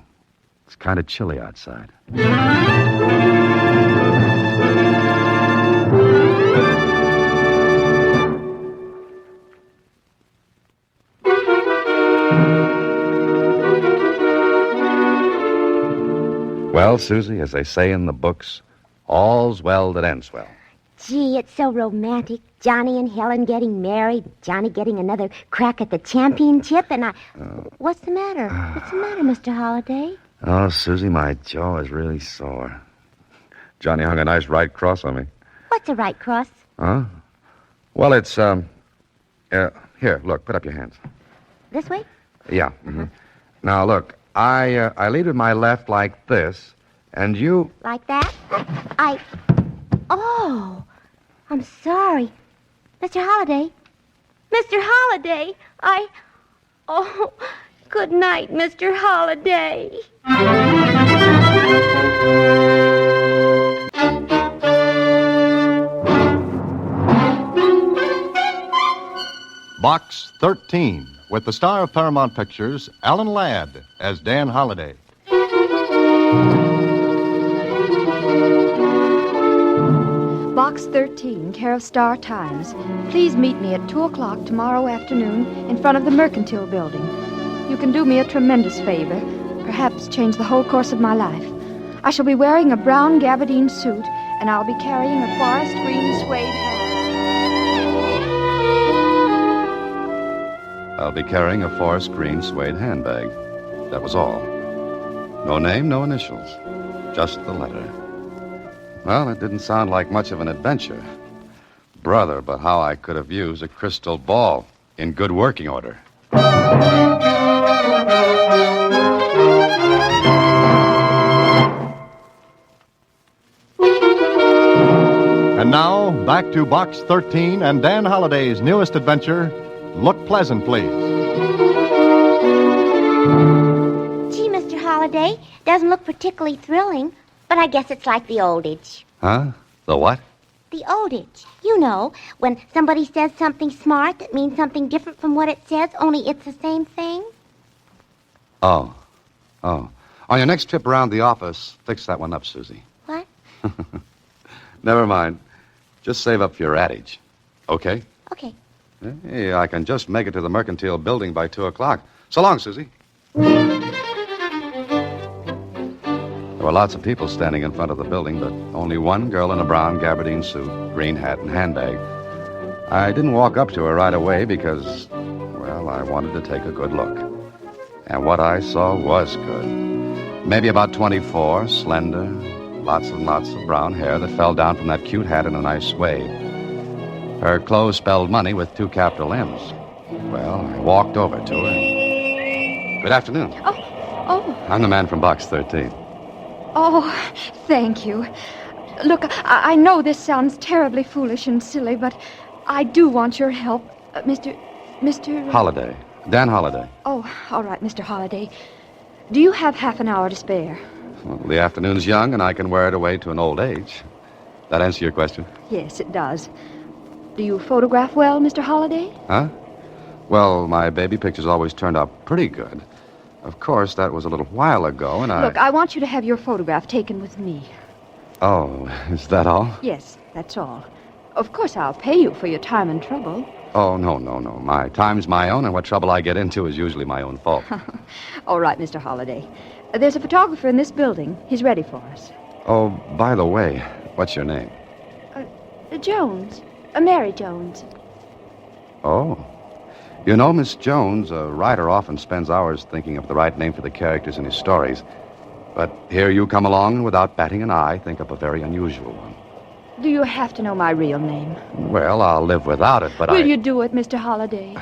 It's kind of chilly outside. Well, Susie, as they say in the books, all's well that ends well. Gee, it's so romantic. Johnny and Helen getting married, Johnny getting another crack at the championship, and I... What's the matter? What's the matter, Mr. Holliday? Oh, Susie, my jaw is really sore. Johnny hung a nice right cross on me. What's a right cross? Huh? Well, it's, here, look, put up your hands. This way? Yeah. Mm-hmm. Now, look, I lead with my left like this, and you... Like that? Oh, I'm sorry. Mr. Holliday. Mr. Holliday, Oh, good night, Mr. Holliday. Box 13, with the star of Paramount Pictures, Alan Ladd, as Dan Holliday. Box 13, care of Star Times. Please meet me at 2 o'clock tomorrow afternoon in front of the Mercantile Building. You can do me a tremendous favor, perhaps change the whole course of my life. I shall be wearing a brown gabardine suit, and I'll be carrying a forest green suede hat. I'll be carrying a forest green suede handbag. That was all. No name, no initials. Just the letter. Well, it didn't sound like much of an adventure. Brother, but how I could have used a crystal ball in good working order. And now, back to Box 13 and Dan Holliday's newest adventure, Look Pleasant, Please. Gee, Mr. Holliday, doesn't look particularly thrilling, but I guess it's like the old age. Huh? The what? The old age. You know, when somebody says something smart that means something different from what it says, only it's the same thing. Oh. On your next trip around the office, fix that one up, Susie. What? Never mind. Just save up for your adage. Okay? Okay. Hey, I can just make it to the Mercantile Building by 2 o'clock. So long, Susie. There were lots of people standing in front of the building, but only one girl in a brown gabardine suit, green hat, and handbag. I didn't walk up to her right away because, well, I wanted to take a good look. And what I saw was good. Maybe about 24, slender, lots and lots of brown hair that fell down from that cute hat in a nice wave. Her clothes spelled money with 2 capital M's. Well, I walked over to her. Good afternoon. Oh. I'm the man from Box 13. Oh, thank you. Look, I know this sounds terribly foolish and silly, but I do want your help. Mr. Holliday. Dan Holliday. Oh, all right, Mr. Holliday. Do you have half an hour to spare? Well, the afternoon's young, and I can wear it away to an old age. That answer your question? Yes, it does. Do you photograph well, Mr. Holliday? Huh? Well, my baby pictures always turned out pretty good. Of course, that was a little while ago, and Look, I want you to have your photograph taken with me. Oh, is that all? Yes, that's all. Of course, I'll pay you for your time and trouble. Oh, no. My time's my own, and what trouble I get into is usually my own fault. All right, Mr. Holliday. There's a photographer in this building. He's ready for us. Oh, by the way, what's your name? Jones. Mary Jones. Oh. You know, Miss Jones, a writer often spends hours thinking of the right name for the characters in his stories. But here you come along and without batting an eye, think up a very unusual one. Do you have to know my real name? Well, I'll live without it, but Will you do it, Mr. Holliday?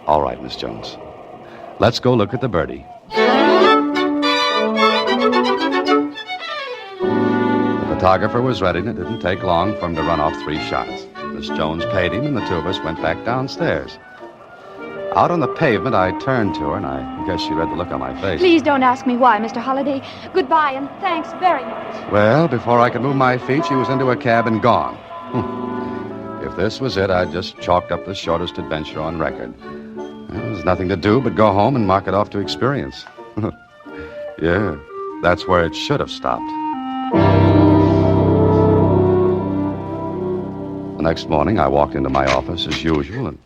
All right, Miss Jones. Let's go look at the birdie. The photographer was ready, and it didn't take long for him to run off 3 shots. Miss Jones paid him, and the two of us went back downstairs. Out on the pavement, I turned to her, and I guess she read the look on my face. Please don't ask me why, Mr. Holliday. Goodbye, and thanks very much. Well, before I could move my feet, she was into a cab and gone. If this was it, I'd just chalked up the shortest adventure on record. There was nothing to do but go home and mark it off to experience. Yeah, that's where it should have stopped. The next morning, I walked into my office as usual and...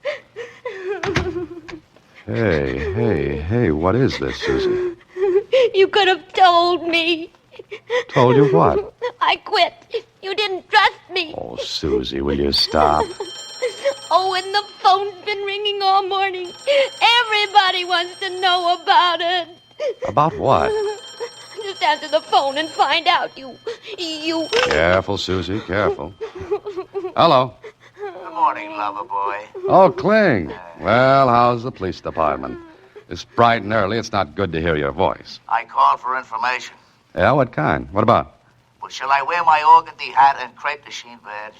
Hey, what is this, Susie? You could have told me. Told you what? I quit. You didn't trust me. Oh, Susie, will you stop? Oh, and the phone's been ringing all morning. Everybody wants to know about it. About what? Just answer the phone and find out. You... Careful, Susie, careful. Hello. Good morning, lover boy. Oh, Kling. Well, how's the police department? It's bright and early. It's not good to hear your voice. I called for information. Yeah, what kind? What about? Well, shall I wear my organdy hat and crepe de chine badge?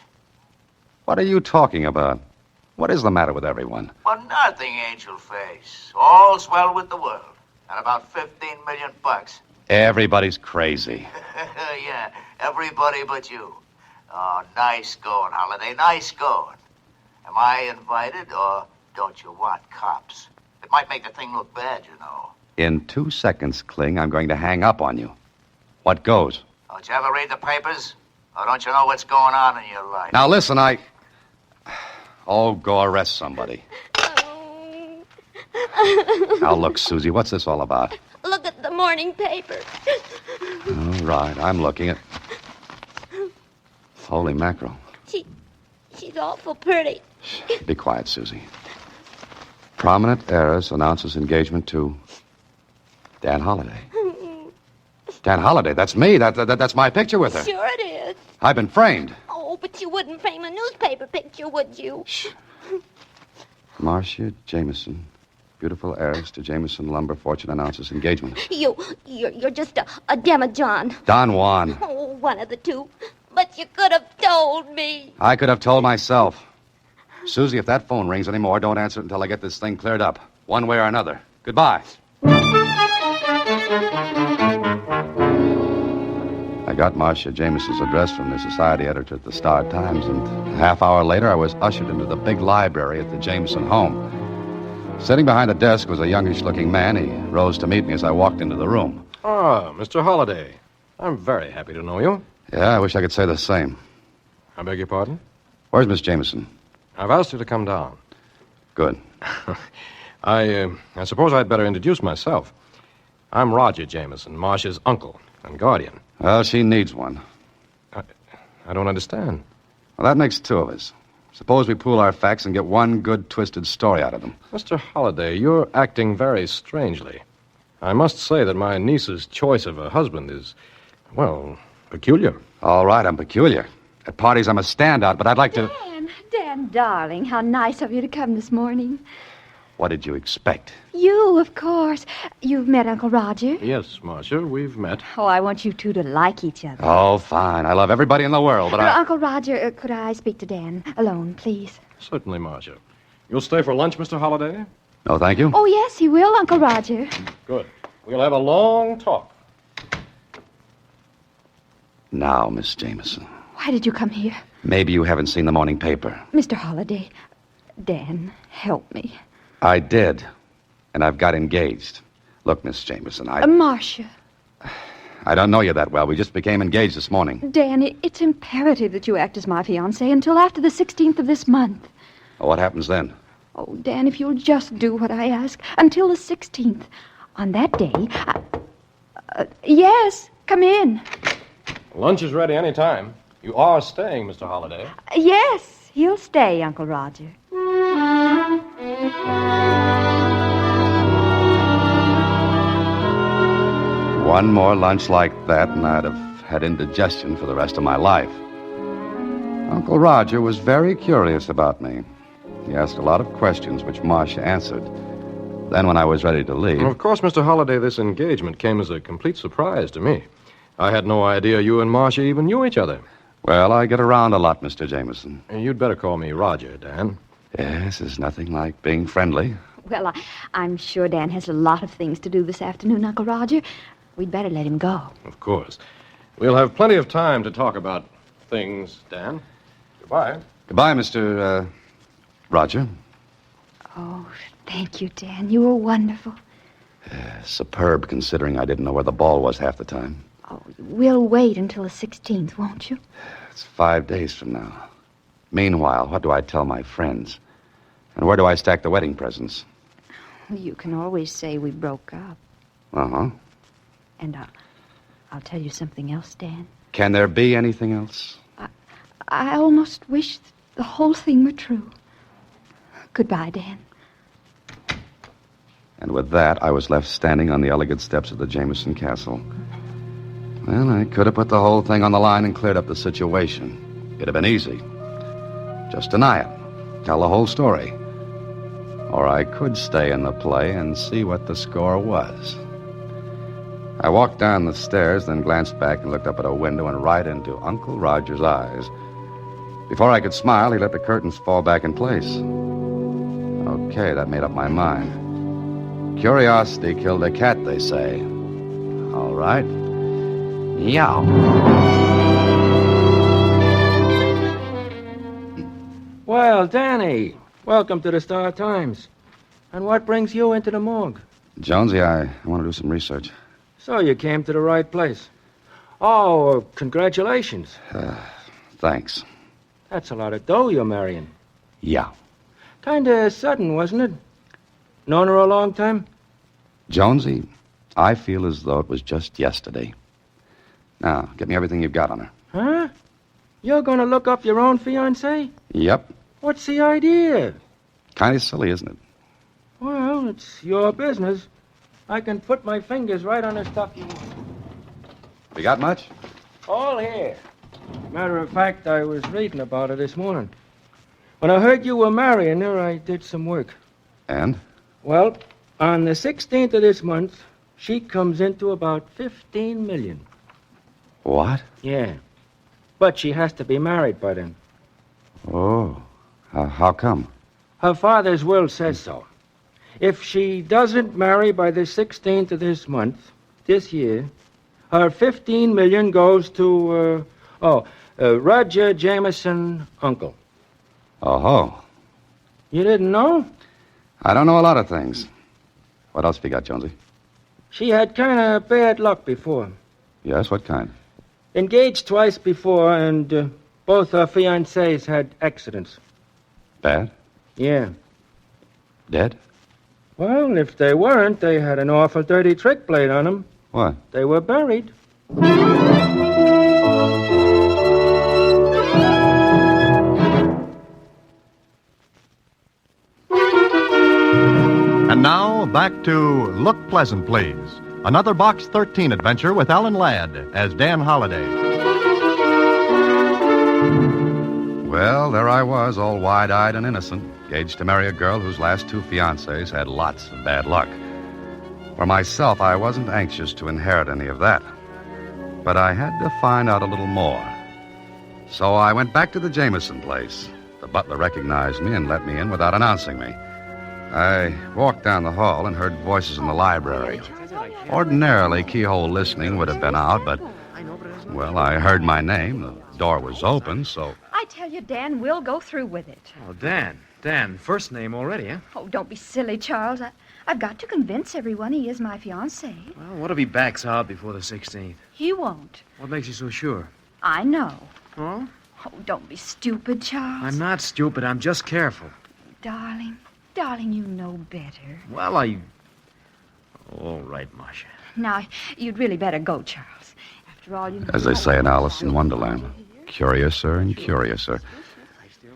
What are you talking about? What is the matter with everyone? Well, nothing, Angel Face. All's well with the world. And about 15 million bucks. Everybody's crazy. Yeah, everybody but you. Oh, nice going, Holiday, nice going. Am I invited, or don't you want cops? It might make the thing look bad, you know. In 2 seconds, Kling, I'm going to hang up on you. What goes? Don't you ever read the papers? Or don't you know what's going on in your life? Now, listen, Oh, go arrest somebody. Now, look, Susie, what's this all about? Look at the morning paper. All right, I'm looking at... Holy mackerel. She's awful pretty. Be quiet, Susie. Prominent heiress announces engagement to Dan Holliday. Dan Holliday, that's me. That's my picture with her. Sure it is. I've been framed. Oh, but you wouldn't frame a newspaper picture, would you? Shh. Marcia Jameson, beautiful heiress to Jameson Lumber Fortune announces engagement. You're just a demijohn. Don Juan. Oh, one of the two. But you could have told me. I could have told myself. Susie, if that phone rings anymore, don't answer it until I get this thing cleared up. One way or another. Goodbye. I got Marcia Jameson's address from the society editor at the Star Times, and a half hour later I was ushered into the big library at the Jameson home. Sitting behind a desk was a youngish-looking man. He rose to meet me as I walked into the room. Ah, Mr. Holliday. I'm very happy to know you. Yeah, I wish I could say the same. I beg your pardon? Where's Miss Jameson? I've asked her to come down. Good. I suppose I'd better introduce myself. I'm Roger Jameson, Marcia's uncle and guardian. Well, she needs one. I don't understand. Well, that makes 2 of us. Suppose we pool our facts and get one good, twisted story out of them. Mr. Holliday, you're acting very strangely. I must say that my niece's choice of a husband is, well, peculiar. All right, I'm peculiar. At parties, I'm a standout, but I'd like to... Dan, darling, how nice of you to come this morning. What did you expect? You, of course. You've met Uncle Roger? Yes, Marcia, we've met. Oh, I want you two to like each other. Oh, fine. I love everybody in the world, but Uncle Roger, could I speak to Dan alone, please? Certainly, Marcia. You'll stay for lunch, Mr. Holliday? No, thank you. Oh, yes, he will, Uncle Roger. Good. We'll have a long talk. Now, Miss Jameson. Why did you come here? Maybe you haven't seen the morning paper. Mr. Holliday, Dan, help me. I did, and I've got engaged. Look, Miss Jameson, Marcia. I don't know you that well. We just became engaged this morning. Dan, it's imperative that you act as my fiancé until after the 16th of this month. Well, what happens then? Oh, Dan, if you'll just do what I ask, until the 16th. On that day, Yes, come in. Lunch is ready any time. You are staying, Mr. Holliday. Yes, he'll stay, Uncle Roger. One more lunch like that, and I'd have had indigestion for the rest of my life. Uncle Roger was very curious about me. He asked a lot of questions, which Marcia answered. Then, when I was ready to leave... Of course, Mr. Holliday, this engagement came as a complete surprise to me. I had no idea you and Marcia even knew each other. Well, I get around a lot, Mr. Jameson. You'd better call me Roger, Dan. Yes, there's nothing like being friendly. Well, I'm sure Dan has a lot of things to do this afternoon, Uncle Roger. We'd better let him go. Of course. We'll have plenty of time to talk about things, Dan. Goodbye. Goodbye, Mr. Roger. Oh, thank you, Dan. You were wonderful. Superb, considering I didn't know where the ball was half the time. Oh, we'll wait until the 16th, won't you? It's 5 days from now. Meanwhile, what do I tell my friends? And where do I stack the wedding presents? You can always say we broke up. Uh-huh. And I'll tell you something else, Dan. Can there be anything else? I almost wish the whole thing were true. Goodbye, Dan. And with that, I was left standing on the elegant steps of the Jameson Castle. Well, I could have put the whole thing on the line and cleared up the situation. It'd have been easy. Just deny it. Tell the whole story. Or I could stay in the play and see what the score was. I walked down the stairs, then glanced back and looked up at a window and right into Uncle Roger's eyes. Before I could smile, he let the curtains fall back in place. Okay, that made up my mind. Curiosity killed a cat, they say. All right. Meow. Well, Danny, welcome to the Star Times. And what brings you into the morgue? Jonesy, I want to do some research. So you came to the right place. Oh, congratulations. Thanks. That's a lot of dough you're marrying. Yeah. Kinda sudden, wasn't it? Known her a long time? Jonesy, I feel as though it was just yesterday. Now, get me everything you've got on her. Huh? You're gonna look up your own fiancée? Yep. What's the idea? Kind of silly, isn't it? Well, it's your business. I can put my fingers right on the stuff you want. We got much? All here. Matter of fact, I was reading about her this morning. When I heard you were marrying her, I did some work. And? Well, on the 16th of this month, she comes into about 15 million. What? Yeah. But she has to be married by then. Oh. How come? Her father's will says so. If she doesn't marry by the 16th of this month, this year, her 15 million goes to, Roger Jameson, uncle. Oh-ho. You didn't know? I don't know a lot of things. What else have you got, Jonesy? She had kind of bad luck before. Yes, what kind? Engaged twice before, and both her fiancés had accidents. Bad? Yeah. Dead? Well, if they weren't, they had an awful dirty trick played on them. What? They were buried. And now, back to Look Pleasant, Please. Another Box 13 adventure with Alan Ladd as Dan Holliday. Well, there I was, all wide-eyed and innocent, engaged to marry a girl whose last two fiancés had lots of bad luck. For myself, I wasn't anxious to inherit any of that. But I had to find out a little more. So I went back to the Jameson place. The butler recognized me and let me in without announcing me. I walked down the hall and heard voices in the library. Ordinarily, keyhole listening would have been out, but, well, I heard my name. The door was open, so... I tell you, Dan, we'll go through with it. Oh, Dan, first name already, huh? Oh, don't be silly, Charles. I've got to convince everyone he is my fiancé. Well, what if he backs out before the 16th? He won't. What makes you so sure? I know. Huh? Oh, don't be stupid, Charles. I'm not stupid. I'm just careful. Darling, you know better. Well, All right, Marcia. Now, you'd really better go, Charles. After all, you know... As they say in Alice in Wonderland, curiouser and curiouser.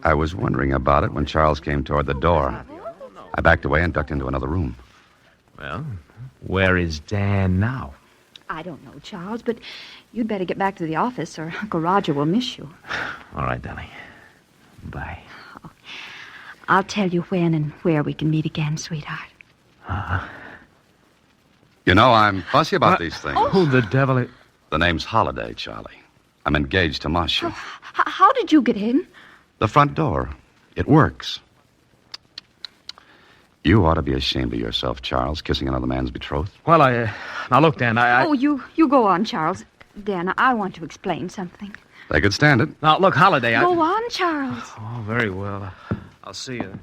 I was wondering about it when Charles came toward the door. I backed away and ducked into another room. Well, where is Dan now? I don't know, Charles, but you'd better get back to the office or Uncle Roger will miss you. All right, darling. Bye. Oh, I'll tell you when and where we can meet again, sweetheart. You know, I'm fussy about these things. Who the devil is... The name's Holiday, Charlie. I'm engaged to Marcia. How did you get in? The front door. It works. You ought to be ashamed of yourself, Charles, kissing another man's betrothed. Well, now, look, Dan, Oh, you go on, Charles. Dan, I want to explain something. They could stand it. Now, look, Holiday, Go on, Charles. Oh, very well. I'll see you.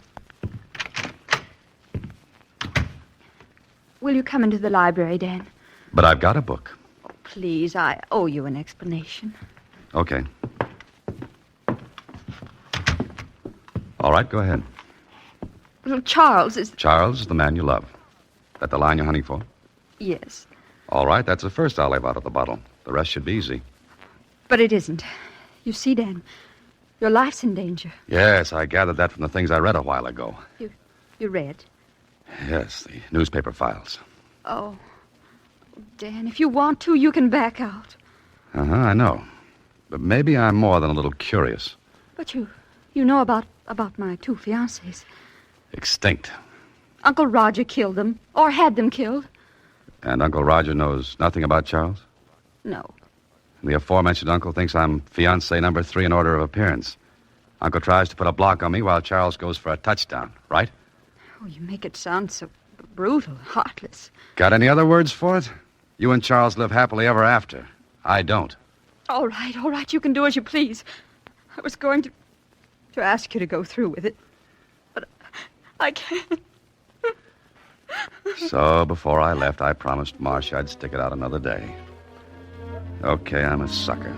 Will you come into the library, Dan? But I've got a book. Please, I owe you an explanation. Okay. All right, go ahead. Well, Charles is... Charles is the man you love. That the line you're hunting for? Yes, All right, that's the first I'll leave out of the bottle. The rest should be easy. but it isn't. You see, Dan, your life's in danger. Yes, I gathered that from the things I read a while ago. You read? Yes, the newspaper files. Oh, Dan, if you want to, you can back out. Uh-huh, I know. But maybe I'm more than a little curious. But you know about my two fiancés. Extinct. Uncle Roger killed them, or had them killed. And Uncle Roger knows nothing about Charles? No. And the aforementioned uncle thinks I'm fiancé number 3 in order of appearance. Uncle tries to put a block on me while Charles goes for a touchdown, right? Oh, you make it sound so brutal, heartless. Got any other words for it? You and Charles live happily ever after. I don't. All right, you can do as you please. I was going to ask you to go through with it, but I can't. So, before I left, I promised Marcia I'd stick it out another day. Okay, I'm a sucker.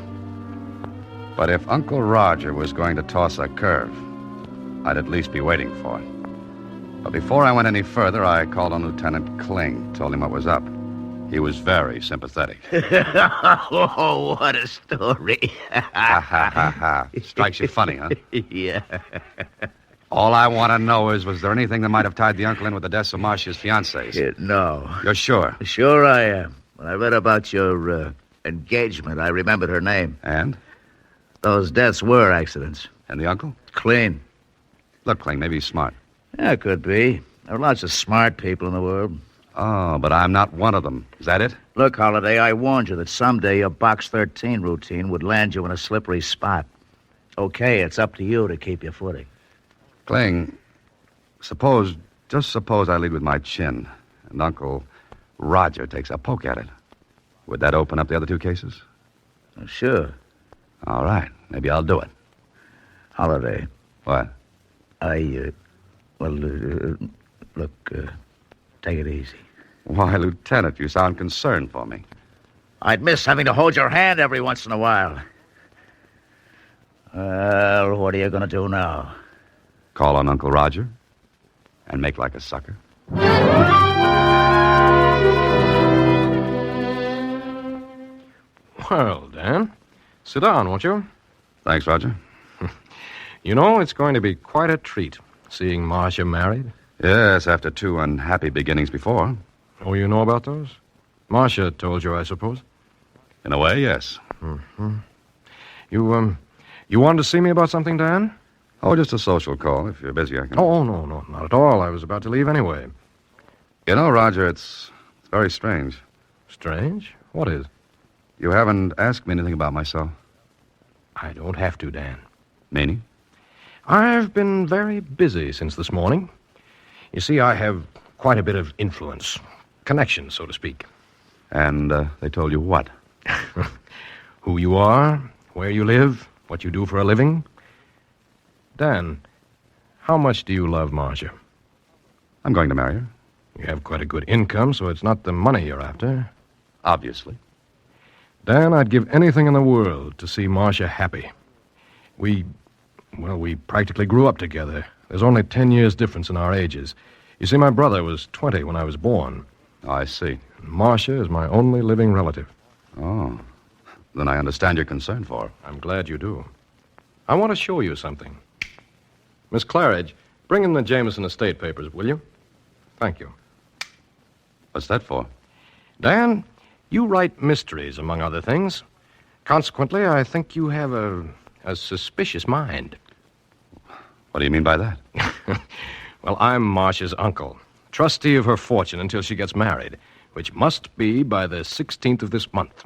But if Uncle Roger was going to toss a curve, I'd at least be waiting for it. But before I went any further, I called on Lieutenant Kling, told him what was up. He was very sympathetic. Oh, what a story. Ha, ha, ha, ha. Strikes you funny, huh? Yeah. All I want to know is, was there anything that might have tied the uncle in with the deaths of Marcia's fiancés? No. You're sure? Sure I am. When I read about your engagement, I remembered her name. And? Those deaths were accidents. And the uncle? Clean. Look, Kling, maybe he's smart. Yeah, could be. There are lots of smart people in the world. Oh, but I'm not one of them. Is that it? Look, Holiday, I warned you that someday your Box 13 routine would land you in a slippery spot. Okay, it's up to you to keep your footing. Kling, just suppose I lead with my chin, and Uncle Roger takes a poke at it. Would that open up the other 2 cases? Sure. All right, maybe I'll do it. Holiday. What? Look, take it easy. Why, Lieutenant, you sound concerned for me. I'd miss having to hold your hand every once in a while. Well, what are you going to do now? Call on Uncle Roger and make like a sucker. Well, Dan, sit down, won't you? Thanks, Roger. You know, it's going to be quite a treat seeing Marcia married. Yes, after 2 unhappy beginnings before. Oh, you know about those? Marcia told you, I suppose. In a way, yes. Mm-hmm. You wanted to see me about something, Dan? Oh, just a social call. If you're busy, I can... Oh, no, not at all. I was about to leave anyway. You know, Roger, it's very strange. Strange? What is? You haven't asked me anything about myself. I don't have to, Dan. Meaning? I've been very busy since this morning. You see, I have quite a bit of influence. Connection, so to speak. And they told you what? Who you are, where you live, what you do for a living. Dan, how much do you love Marcia? I'm going to marry her. You have quite a good income, so it's not the money you're after. Obviously. Dan, I'd give anything in the world to see Marcia happy. We practically grew up together. There's only 10 years difference in our ages. You see, my brother was 20 when I was born. Oh, I see. Marcia is my only living relative. Oh. Then I understand your concern for her. I'm glad you do. I want to show you something. Miss Claridge, bring in the Jameson estate papers, will you? Thank you. What's that for? Dan, you write mysteries, among other things. Consequently, I think you have a suspicious mind. What do you mean by that? Well, I'm Marcia's uncle, trustee of her fortune until she gets married, which must be by the 16th of this month.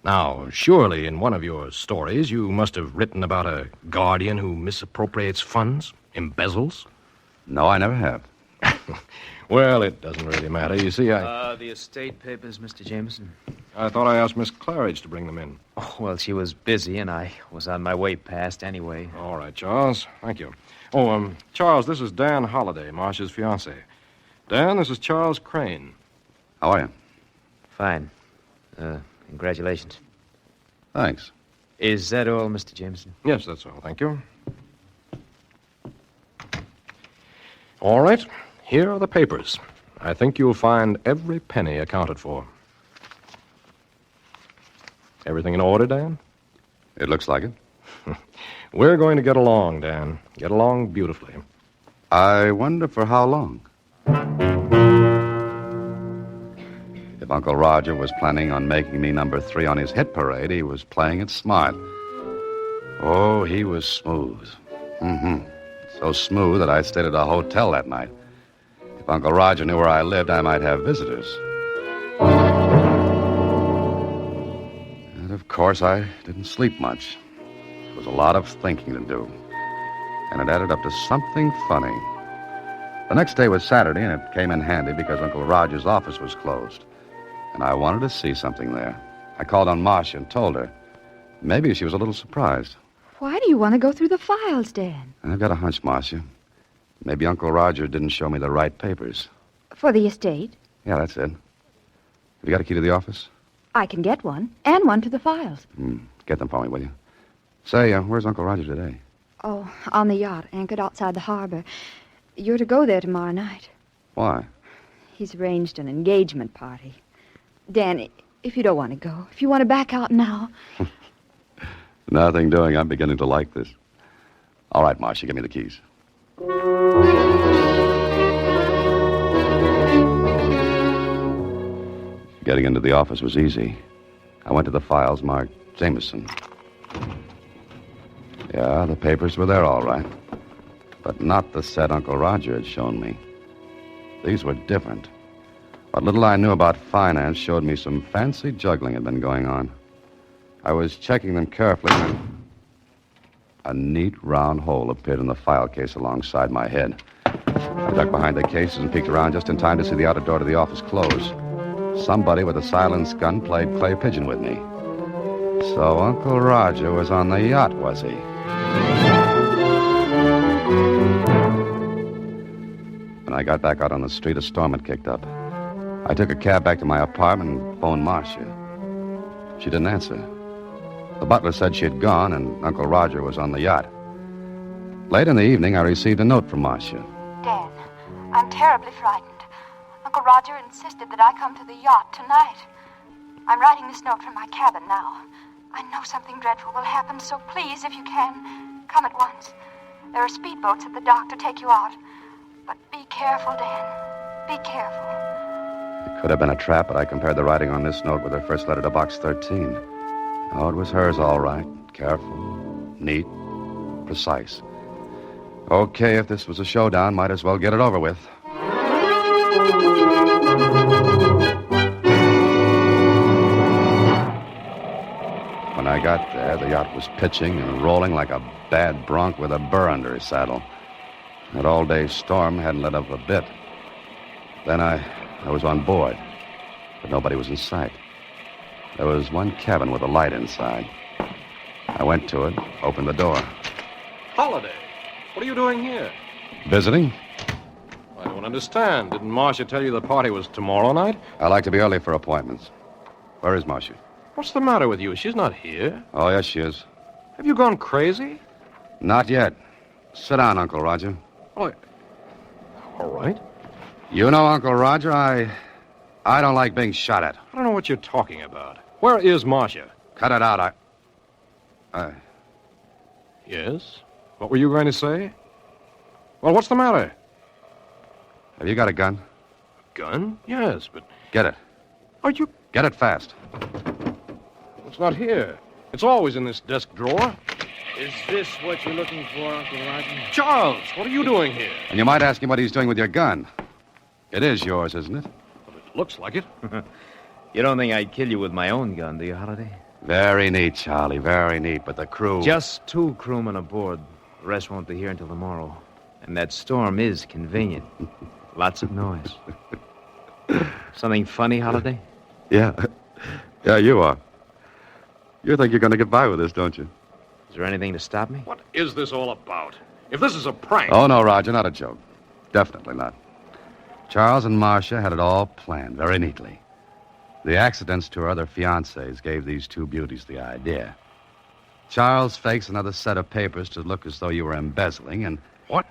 Now, surely in one of your stories you must have written about a guardian who misappropriates funds, embezzles. No, I never have. Well, it doesn't really matter. You see, The estate papers, Mr. Jameson. I thought I asked Miss Claridge to bring them in. Oh, well, she was busy, and I was on my way past anyway. All right, Charles. Thank you. Oh, Charles, this is Dan Holliday, Marcia's fiancé. Dan, this is Charles Crane. How are you? Fine. Congratulations. Thanks. Is that all, Mr. Jameson? Yes, that's all. Thank you. All right. Here are the papers. I think you'll find every penny accounted for. Everything in order, Dan? It looks like it. We're going to get along, Dan. Get along beautifully. I wonder for how long. If Uncle Roger was planning on making me number 3 on his hit parade, he was playing it smart. Oh, he was smooth. So smooth that I stayed at a hotel that night. If Uncle Roger knew where I lived, I might have visitors. And of course, I didn't sleep much. There was a lot of thinking to do. And it added up to something funny. The next day was Saturday, and it came in handy because Uncle Roger's office was closed. And I wanted to see something there. I called on Marcia and told her. Maybe she was a little surprised. Why do you want to go through the files, Dan? I've got a hunch, Marcia. Maybe Uncle Roger didn't show me the right papers. For the estate? Yeah, that's it. Have you got a key to the office? I can get one, and one to the files. Get them for me, will you? Say, where's Uncle Roger today? Oh, on the yacht, anchored outside the harbor. You're to go there tomorrow night. Why? He's arranged an engagement party. Dan, if you don't want to go, if you want to back out now... Nothing doing. I'm beginning to like this. All right, Marcia, give me the keys. Getting into the office was easy. I went to the files marked Jameson. Yeah, the papers were there all right. But not the set Uncle Roger had shown me. These were different. What little I knew about finance showed me some fancy juggling had been going on. I was checking them carefully when a neat round hole appeared in the file case alongside my head. I ducked behind the cases and peeked around just in time to see the outer door to the office close. Somebody with a silenced gun played clay pigeon with me. So Uncle Roger was on the yacht, was he? When I got back out on the street, a storm had kicked up. I took a cab back to my apartment and phoned Marcia. She didn't answer. The butler said she had gone and Uncle Roger was on the yacht. Late in the evening, I received a note from Marcia. Dan, I'm terribly frightened. Uncle Roger insisted that I come to the yacht tonight. I'm writing this note from my cabin now. I know something dreadful will happen, so please, if you can, come at once. There are speedboats at the dock to take you out. But be careful, Dan. Be careful. It could have been a trap, but I compared the writing on this note with her first letter to Box 13. Oh, it was hers, all right. Careful, neat, precise. Okay, if this was a showdown, might as well get it over with. When I got there, the yacht was pitching and rolling like a bad bronc with a burr under his saddle. That all-day storm hadn't let up a bit. Then I was on board, but nobody was in sight. There was one cabin with a light inside. I went to it, opened the door. Holiday, what are you doing here? Visiting? I don't understand. Didn't Marcia tell you the party was tomorrow night? I like to be early for appointments. Where is Marcia? What's the matter with you? She's not here. Oh, yes, she is. Have you gone crazy? Not yet. Sit down, Uncle Roger. Oh, all right. You know, Uncle Roger, I don't like being shot at. I don't know what you're talking about. Where is Marcia? Cut it out. Yes? What were you going to say? Well, what's the matter? Have you got a gun? Gun? Yes, but... Get it. Are you... Get it fast. It's not here. It's always in this desk drawer. Is this what you're looking for, Uncle Roger? Charles, what are you doing here? And you might ask him what he's doing with your gun. It is yours, isn't it? Well, it looks like it. You don't think I'd kill you with my own gun, do you, Holiday? Very neat, Charlie, very neat. But the crew... Just 2 crewmen aboard. The rest won't be here until tomorrow. And that storm is convenient. Lots of noise. Something funny, Holiday? Yeah. Yeah, you are. You think you're going to get by with this, don't you? Is there anything to stop me? What is this all about? If this is a prank... Oh, no, Roger, not a joke. Definitely not. Charles and Marcia had it all planned very neatly. The accidents to her other fiancés gave these 2 beauties the idea. Charles fakes another set of papers to look as though you were embezzling, and... What?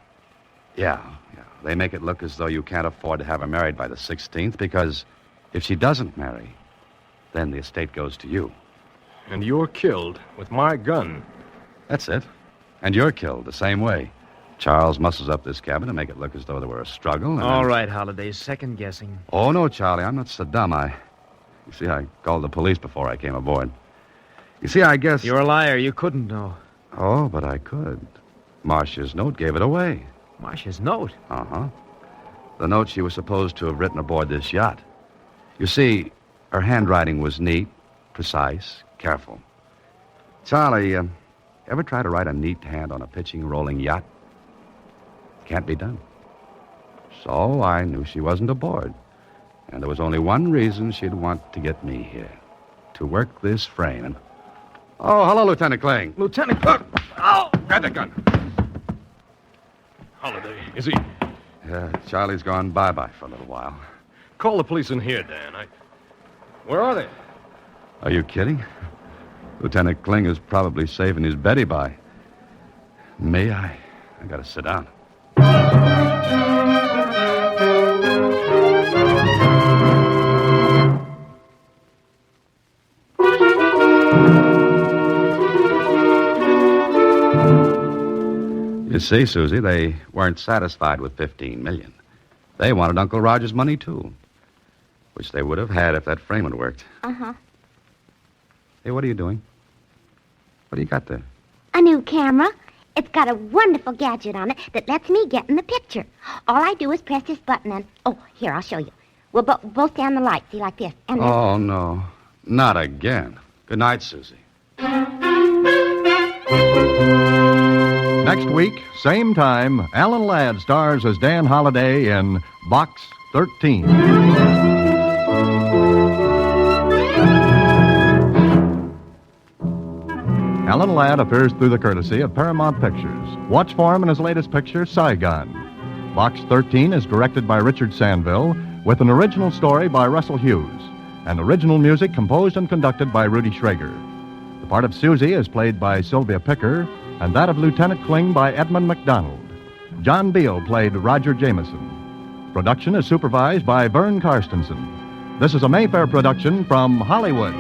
Yeah. They make it look as though you can't afford to have her married by the 16th, because if she doesn't marry, then the estate goes to you. And you're killed with my gun. That's it. And you're killed the same way. Charles muscles up this cabin to make it look as though there were a struggle, and... All right, Holiday, second guessing. Oh, no, Charlie, I'm not so dumb. You see, I called the police before I came aboard. You see, I guess... You're a liar. You couldn't know. Oh, but I could. Marcia's note gave it away. Marcia's note? Uh-huh. The note she was supposed to have written aboard this yacht. You see, her handwriting was neat, precise, careful. Charlie, ever try to write a neat hand on a pitching, rolling yacht? Can't be done. So I knew she wasn't aboard. And there was only one reason she'd want to get me here. To work this frame. And... Oh, hello, Lieutenant Kling. Lieutenant... Oh! Grab that gun. Holiday, is he... Charlie's gone bye-bye for a little while. Call the police in here, Dan. Where are they? Are you kidding? Lieutenant Kling is probably saving his Betty by. Me, I gotta sit down. You see, Susie, they weren't satisfied with $15 million. They wanted Uncle Roger's money, too. Which they would have had if that frame had worked. Uh-huh. Hey, what are you doing? What do you got there? A new camera. It's got a wonderful gadget on it that lets me get in the picture. All I do is press this button and... Oh, here, I'll show you. We'll both stand the light, see, like this. And then... Oh, no. Not again. Good night, Susie. Next week, same time, Alan Ladd stars as Dan Holliday in Box 13. Alan Ladd appears through the courtesy of Paramount Pictures. Watch for him in his latest picture, Saigon. Box 13 is directed by Richard Sandville, with an original story by Russell Hughes, and original music composed and conducted by Rudy Schrager. The part of Susie is played by Sylvia Picker, and that of Lieutenant Kling by Edmund McDonald. John Beale played Roger Jameson. Production is supervised by Vern Karstensen. This is a Mayfair production from Hollywood.